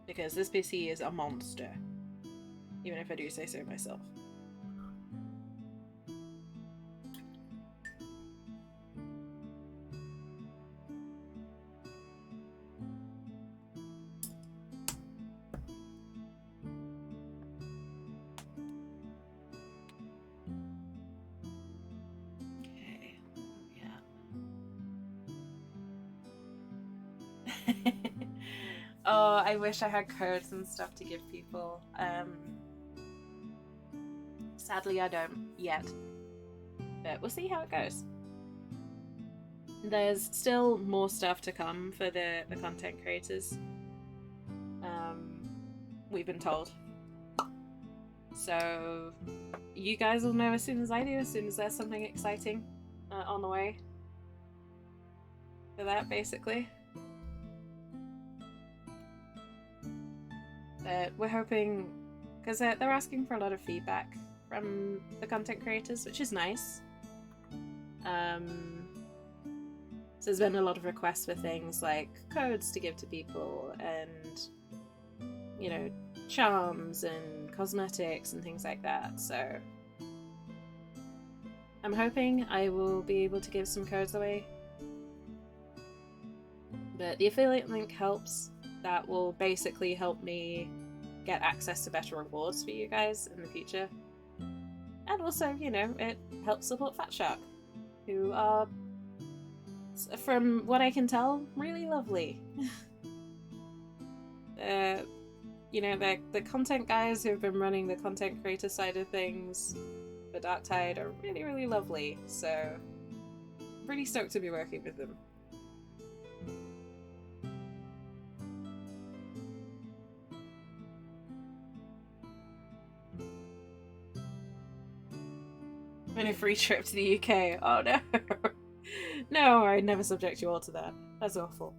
Because this PC is a monster. Even if I do say so myself. Okay, yeah. Oh, I wish I had codes and stuff to give people. Sadly, I don't yet. But we'll see how it goes. There's still more stuff to come for the content creators. We've been told. So you guys will know as soon as I do, as soon as there's something exciting on the way. For that, basically. But we're hoping, because they're asking for a lot of feedback from the content creators, which is nice. So there's been a lot of requests for things like codes to give to people and, you know, charms and cosmetics and things like that. So I'm hoping I will be able to give some codes away. But the affiliate link helps. That will basically help me get access to better rewards for you guys in the future. And also, you know, it helps support Fat Shark, who are, from what I can tell, really lovely. You know, they're the content guys who've been running the content creator side of things for Darktide are really, really lovely. So I'm pretty stoked to be working with them. And a free trip to the UK. Oh no. No, I'd never subject you all to that. That's awful.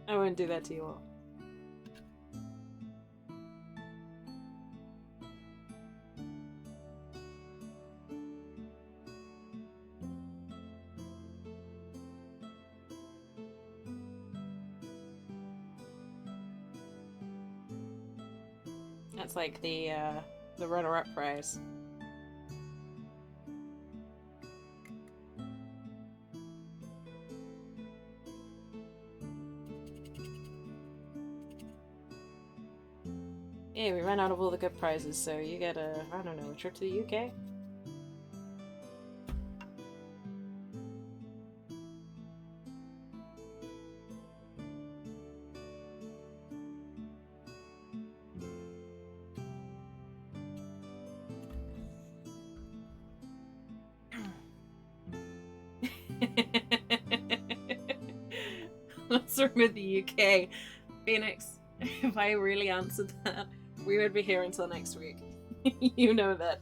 I won't do that to you all. That's like the runner-up prize. Yeah, we ran out of all the good prizes, so you get I don't know, a trip to the UK? What's wrong with the UK? Phoenix, if I really answered that, we would be here until next week. You know that.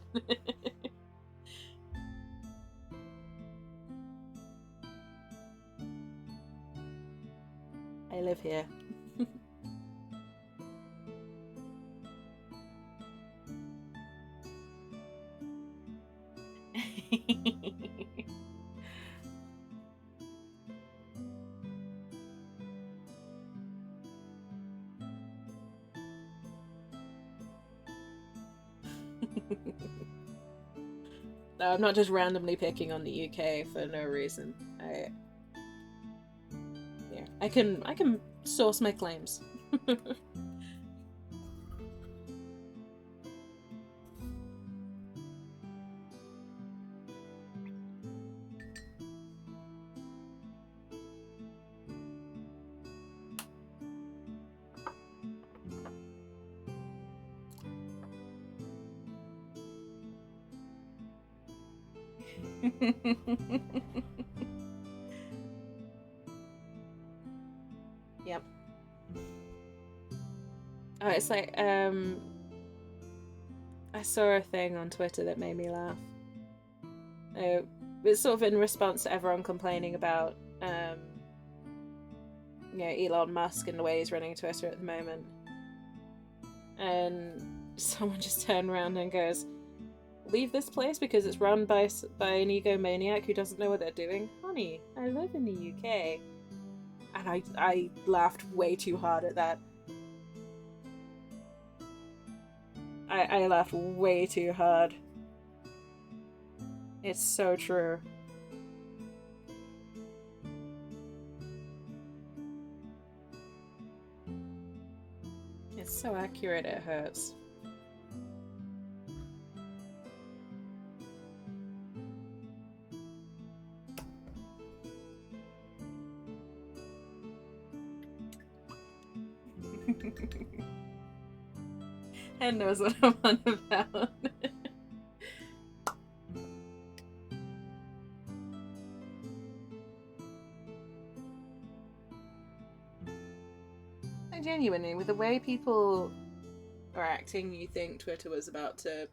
I live here. No, I'm not just randomly picking on the UK for no reason. Yeah, I can source my claims. Yep. Oh, it's like I saw a thing on Twitter that made me laugh. It's sort of in response to everyone complaining about you know, Elon Musk and the way he's running Twitter at the moment. And someone just turned around and goes, "Leave this place because it's run by an egomaniac who doesn't know what they're doing." Honey, I live in the UK. And I laughed way too hard at that. I laughed way too hard. It's so true. It's so accurate, it hurts. Hen knows what I'm on about. Genuinely, with the way people are acting, you think Twitter was about to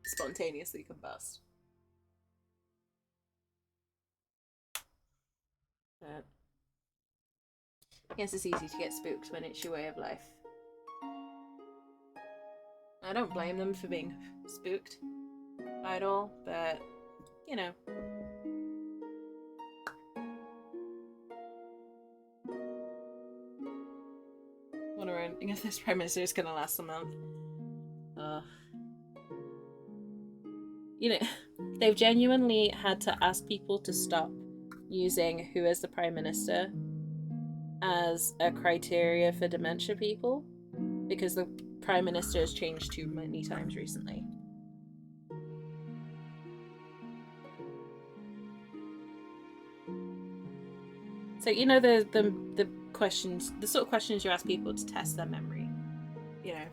spontaneously combust. But I guess it's easy to get spooked when it's your way of life. I don't blame them for being spooked by it all, but, you know. Wondering if this Prime Minister is going to last a month. You know, they've genuinely had to ask people to stop using who is the Prime Minister as a criteria for dementia people, because the Prime Minister has changed too many times recently. So, you know, the questions, the sort of questions you ask people to test their memory. You know,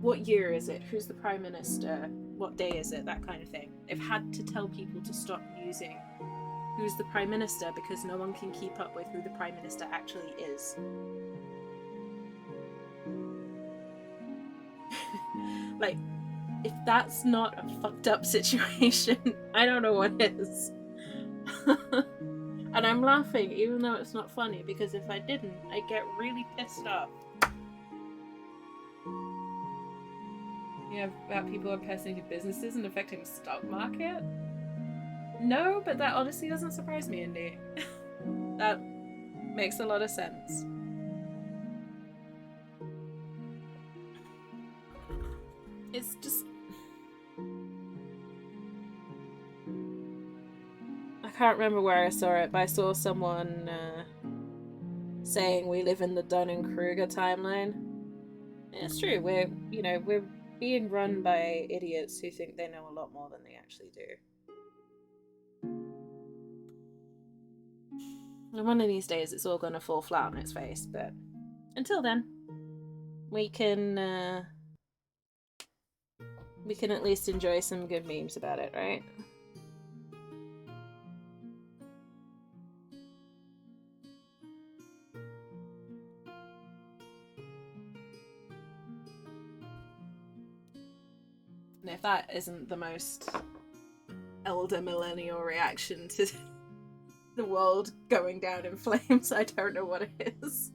what year is it? Who's the Prime Minister? What day is it? That kind of thing. They've had to tell people to stop using who's the Prime Minister because no one can keep up with who the Prime Minister actually is. Like, if that's not a fucked up situation, I don't know what is. And I'm laughing even though it's not funny, because if I didn't, I'd get really pissed off. Yeah, about people impersonating businesses and affecting the stock market? No, but that honestly doesn't surprise me, Indy. That makes a lot of sense. It's just... I can't remember where I saw it, but I saw someone saying we live in the Dunning-Kruger timeline. And it's true, we're being run by idiots who think they know a lot more than they actually do. And one of these days it's all gonna fall flat on its face, but until then, we can at least enjoy some good memes about it, right? And if that isn't the most elder millennial reaction to the world going down in flames, I don't know what it is.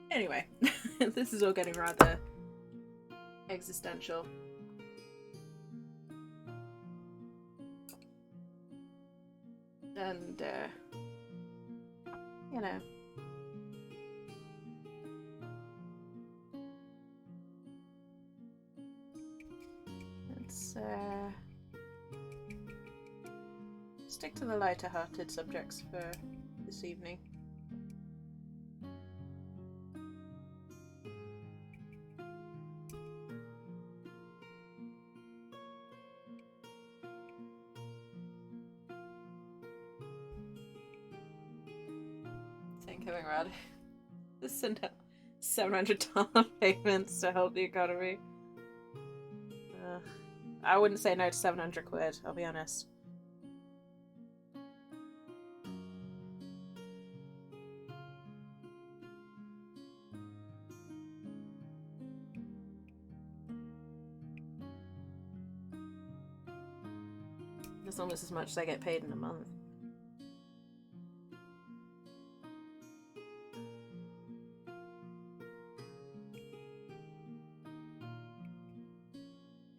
Anyway, this is all getting rather existential. And, you know. Let's, stick to the lighter-hearted subjects for this evening. Coming around. Just send out $700 payments to help the economy. I wouldn't say no to 700 quid, I'll be honest. It's almost as much as I get paid in a month.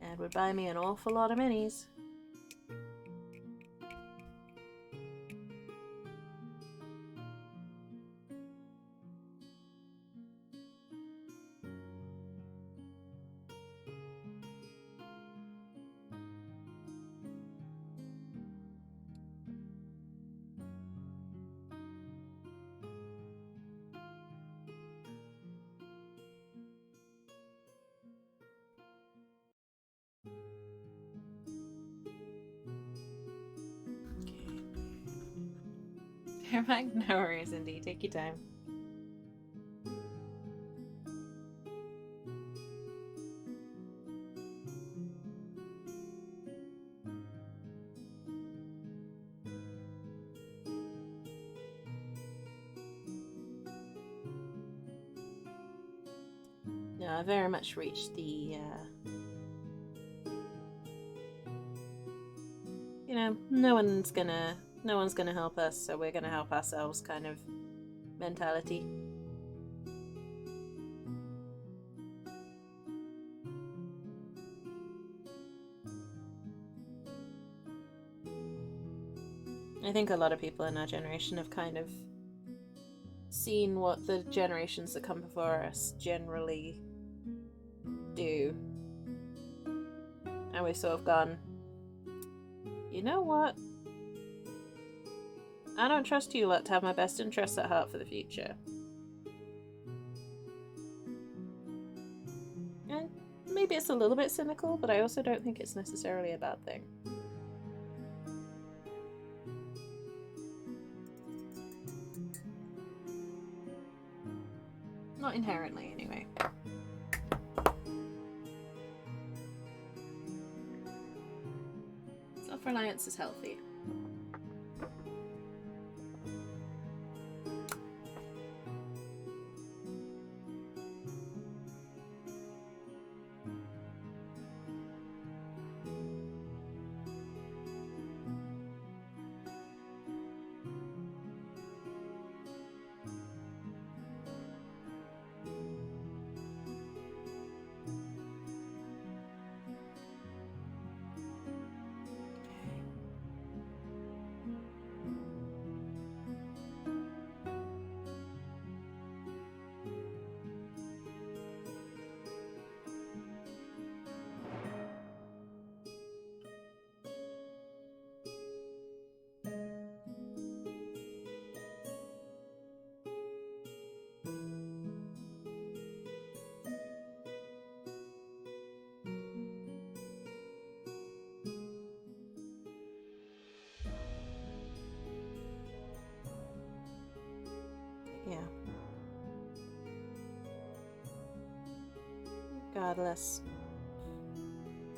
And would buy me an awful lot of minis. You're back? No worries, Indy. Take your time. No, I very much reached the, you know, no one's gonna help us, so we're gonna help ourselves kind of mentality. I think a lot of people in our generation have kind of seen what the generations that come before us generally do. And we've sort of gone, you know what? I don't trust you lot to have my best interests at heart for the future. And maybe it's a little bit cynical, but I also don't think it's necessarily a bad thing. Not inherently, anyway. Self-reliance is healthy. Yeah. Regardless,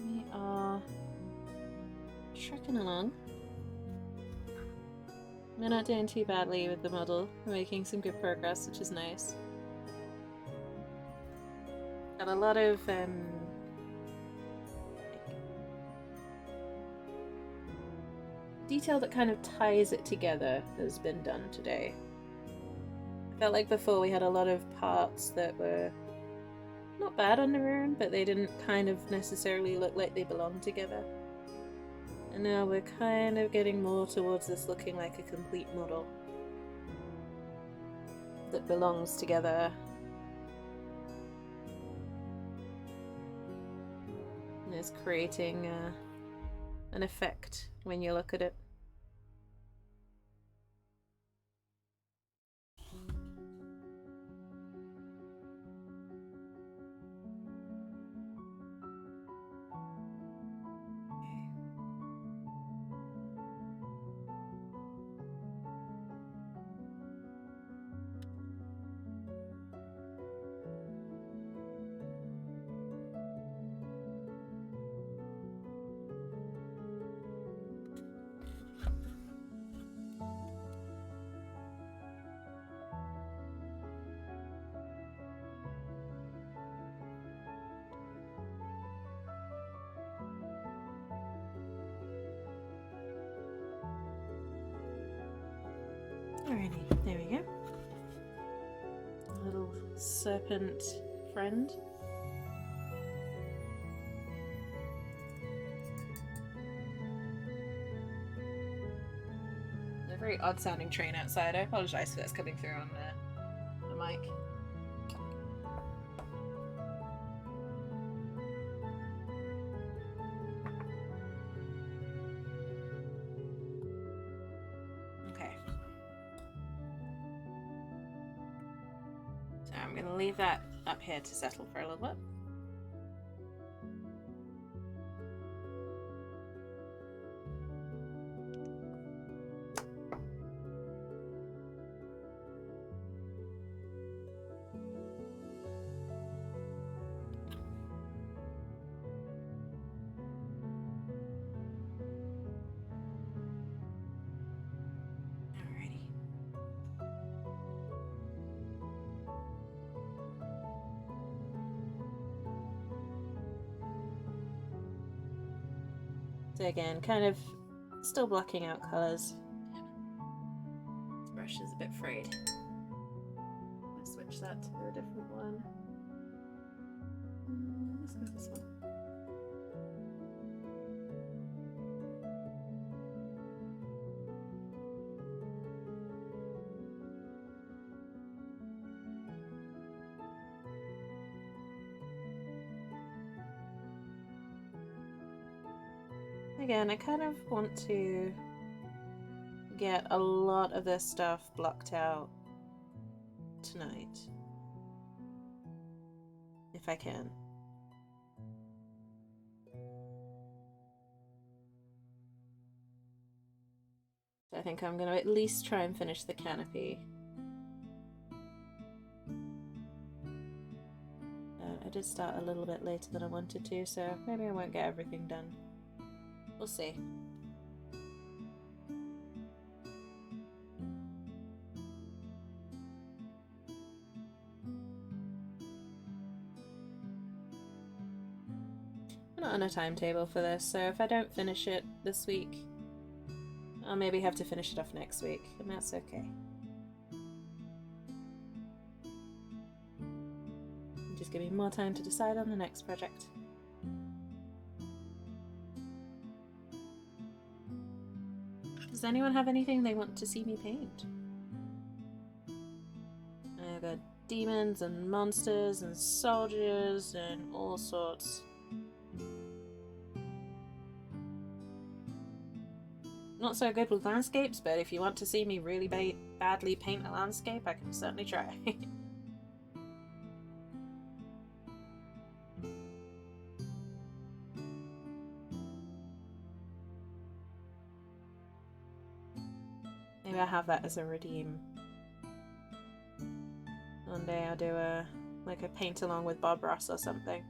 we are trucking along. We're not doing too badly with the model. We're making some good progress, which is nice. Got a lot of detail that kind of ties it together has been done today. I felt like before we had a lot of parts that were not bad on their own, but they didn't kind of necessarily look like they belonged together. And now we're kind of getting more towards this looking like a complete model that belongs together. And is creating an effect when you look at it. Alrighty, there we go. A little serpent friend. A very odd sounding train outside. I apologise for this coming through on the mic. I'm going to leave that up here to settle for a little bit. So again, kind of still blocking out colours. This brush is a bit frayed. I'll switch that to a different one. Let's go with this one. Again, I kind of want to get a lot of this stuff blocked out tonight, if I can. So I think I'm going to at least try and finish the canopy. I did start a little bit later than I wanted to, so maybe I won't get everything done. We'll see. I'm not on a timetable for this, so if I don't finish it this week, I'll maybe have to finish it off next week, and that's okay. Just give me more time to decide on the next project. Does anyone have anything they want to see me paint? I've got demons and monsters and soldiers and all sorts. Not so good with landscapes, but if you want to see me really badly paint a landscape, I can certainly try. Maybe I'll have that as a redeem. One day I'll do a paint along with Bob Ross or something.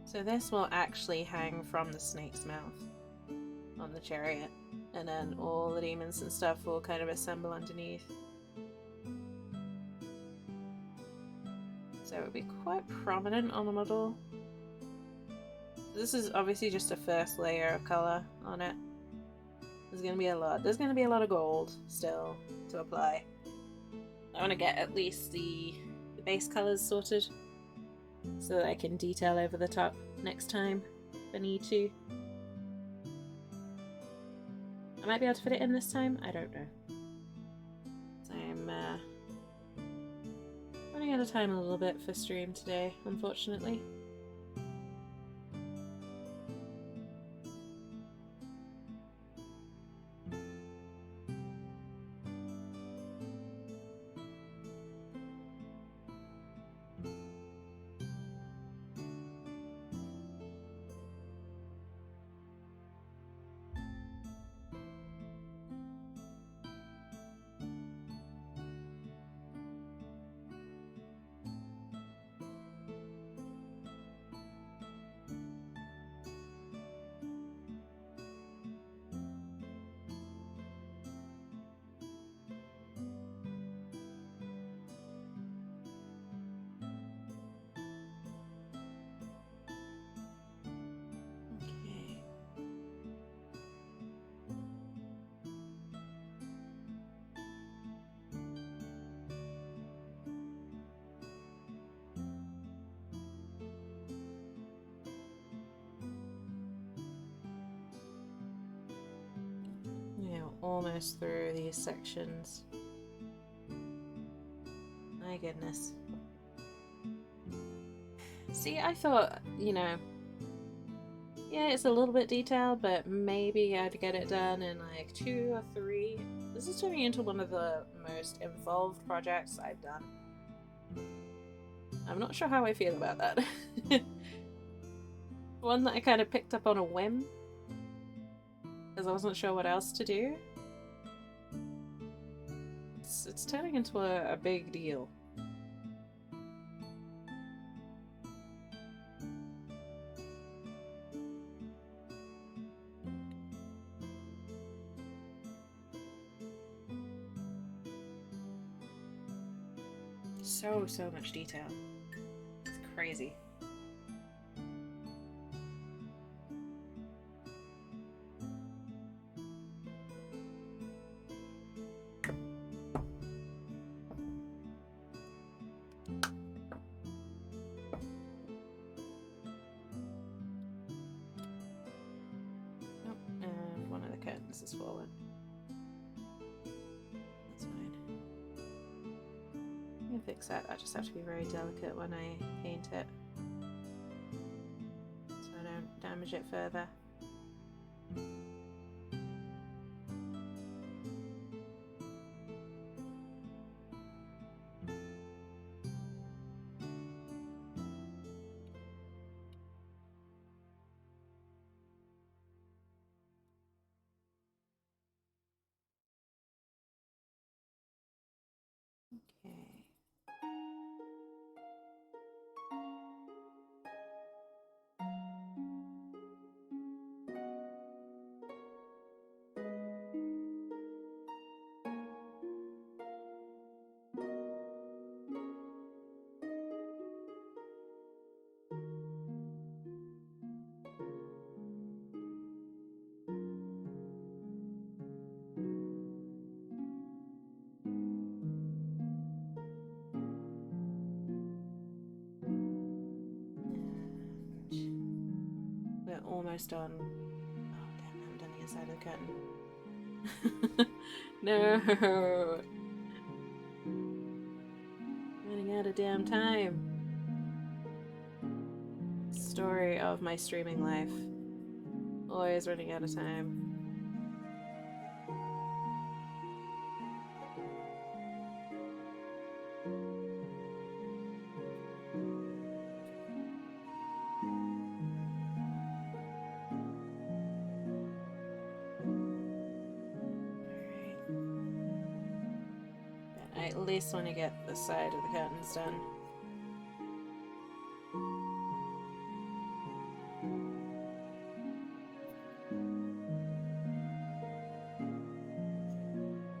So this will actually hang from the snake's mouth on the chariot, and then all the demons and stuff will kind of assemble underneath. So it will be quite prominent on the model. This is obviously just a first layer of colour on it. There's going to be a lot of gold still to apply. I want to get at least the base colours sorted, so that I can detail over the top next time if I need to. I might be able to fit it in this time, I don't know. So I'm running out of time a little bit for stream today, unfortunately. almost through these sections. My goodness. See, I thought, you know, yeah, it's a little bit detailed, but maybe I'd get it done in like 2 or 3. This is turning into one of the most involved projects I've done. I'm not sure how I feel about that. One that I kind of picked up on a whim, because I wasn't sure what else to do. It's turning into a big deal. So much detail. It's crazy. Oh, and one of the curtains has fallen. That's fine. I'm gonna fix that. I just have to be very delicate when I paint it, so I don't damage it further. Okay. We're almost done. Oh damn, I haven't done the inside of the curtain. No! Running out of damn time. Story of my streaming life. Always running out of time. I at least want to get the side of the curtains done.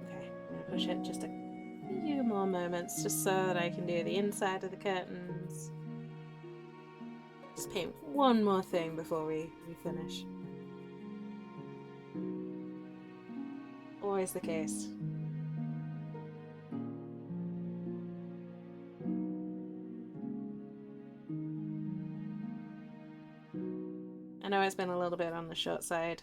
Okay, I'm gonna push it just a few more moments just so that I can do the inside of the curtains. Just paint one more thing before we finish. Always the case. I know it's been a little bit on the short side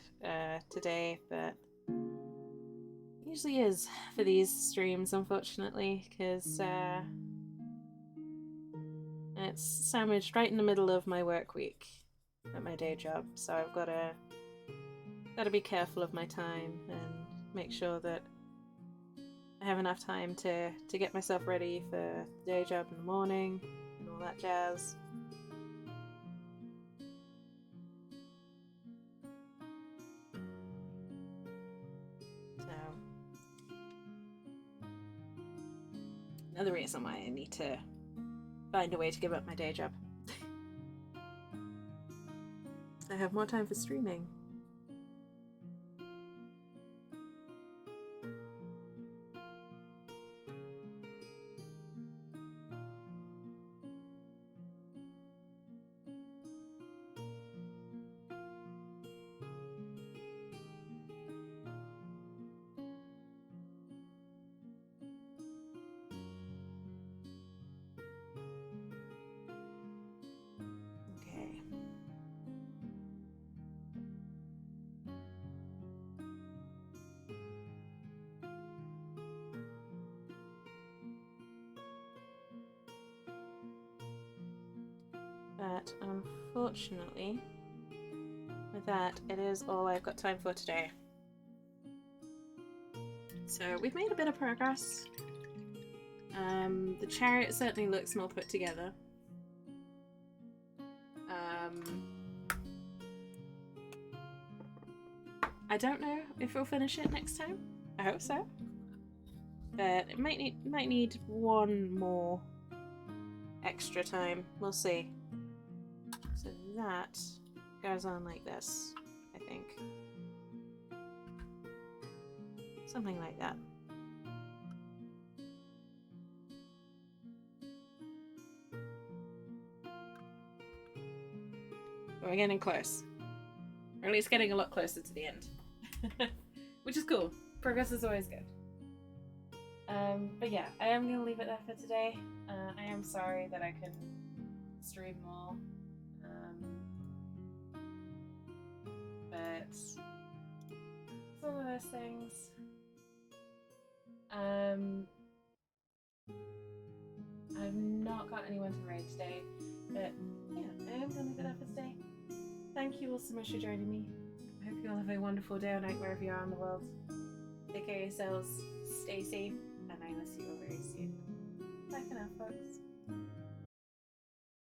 today, but it usually is for these streams, unfortunately, because it's sandwiched right in the middle of my work week at my day job, so I've got to be careful of my time and make sure that I have enough time to get myself ready for the day job in the morning and all that jazz. Another reason why I need to find a way to give up my day job. I have more time for streaming. But unfortunately, with that, it is all I've got time for today. So we've made a bit of progress. The chariot certainly looks more put together. I don't know if we'll finish it next time. I hope so. But it might need one more extra time. We'll see. So that goes on like this, I think. Something like that. We're getting close. Or at least getting a lot closer to the end. Which is cool. Progress is always good. But yeah, I am going to leave it there for today. I am sorry that I couldn't stream more. But it's one of those things. I've not got anyone to raid today, but yeah, I am going to leave it there for today. Thank you all so much for joining me. I hope you all have a wonderful day or night wherever you are in the world. Take care of yourselves, stay safe, and I will see you all very soon. Bye for now, folks.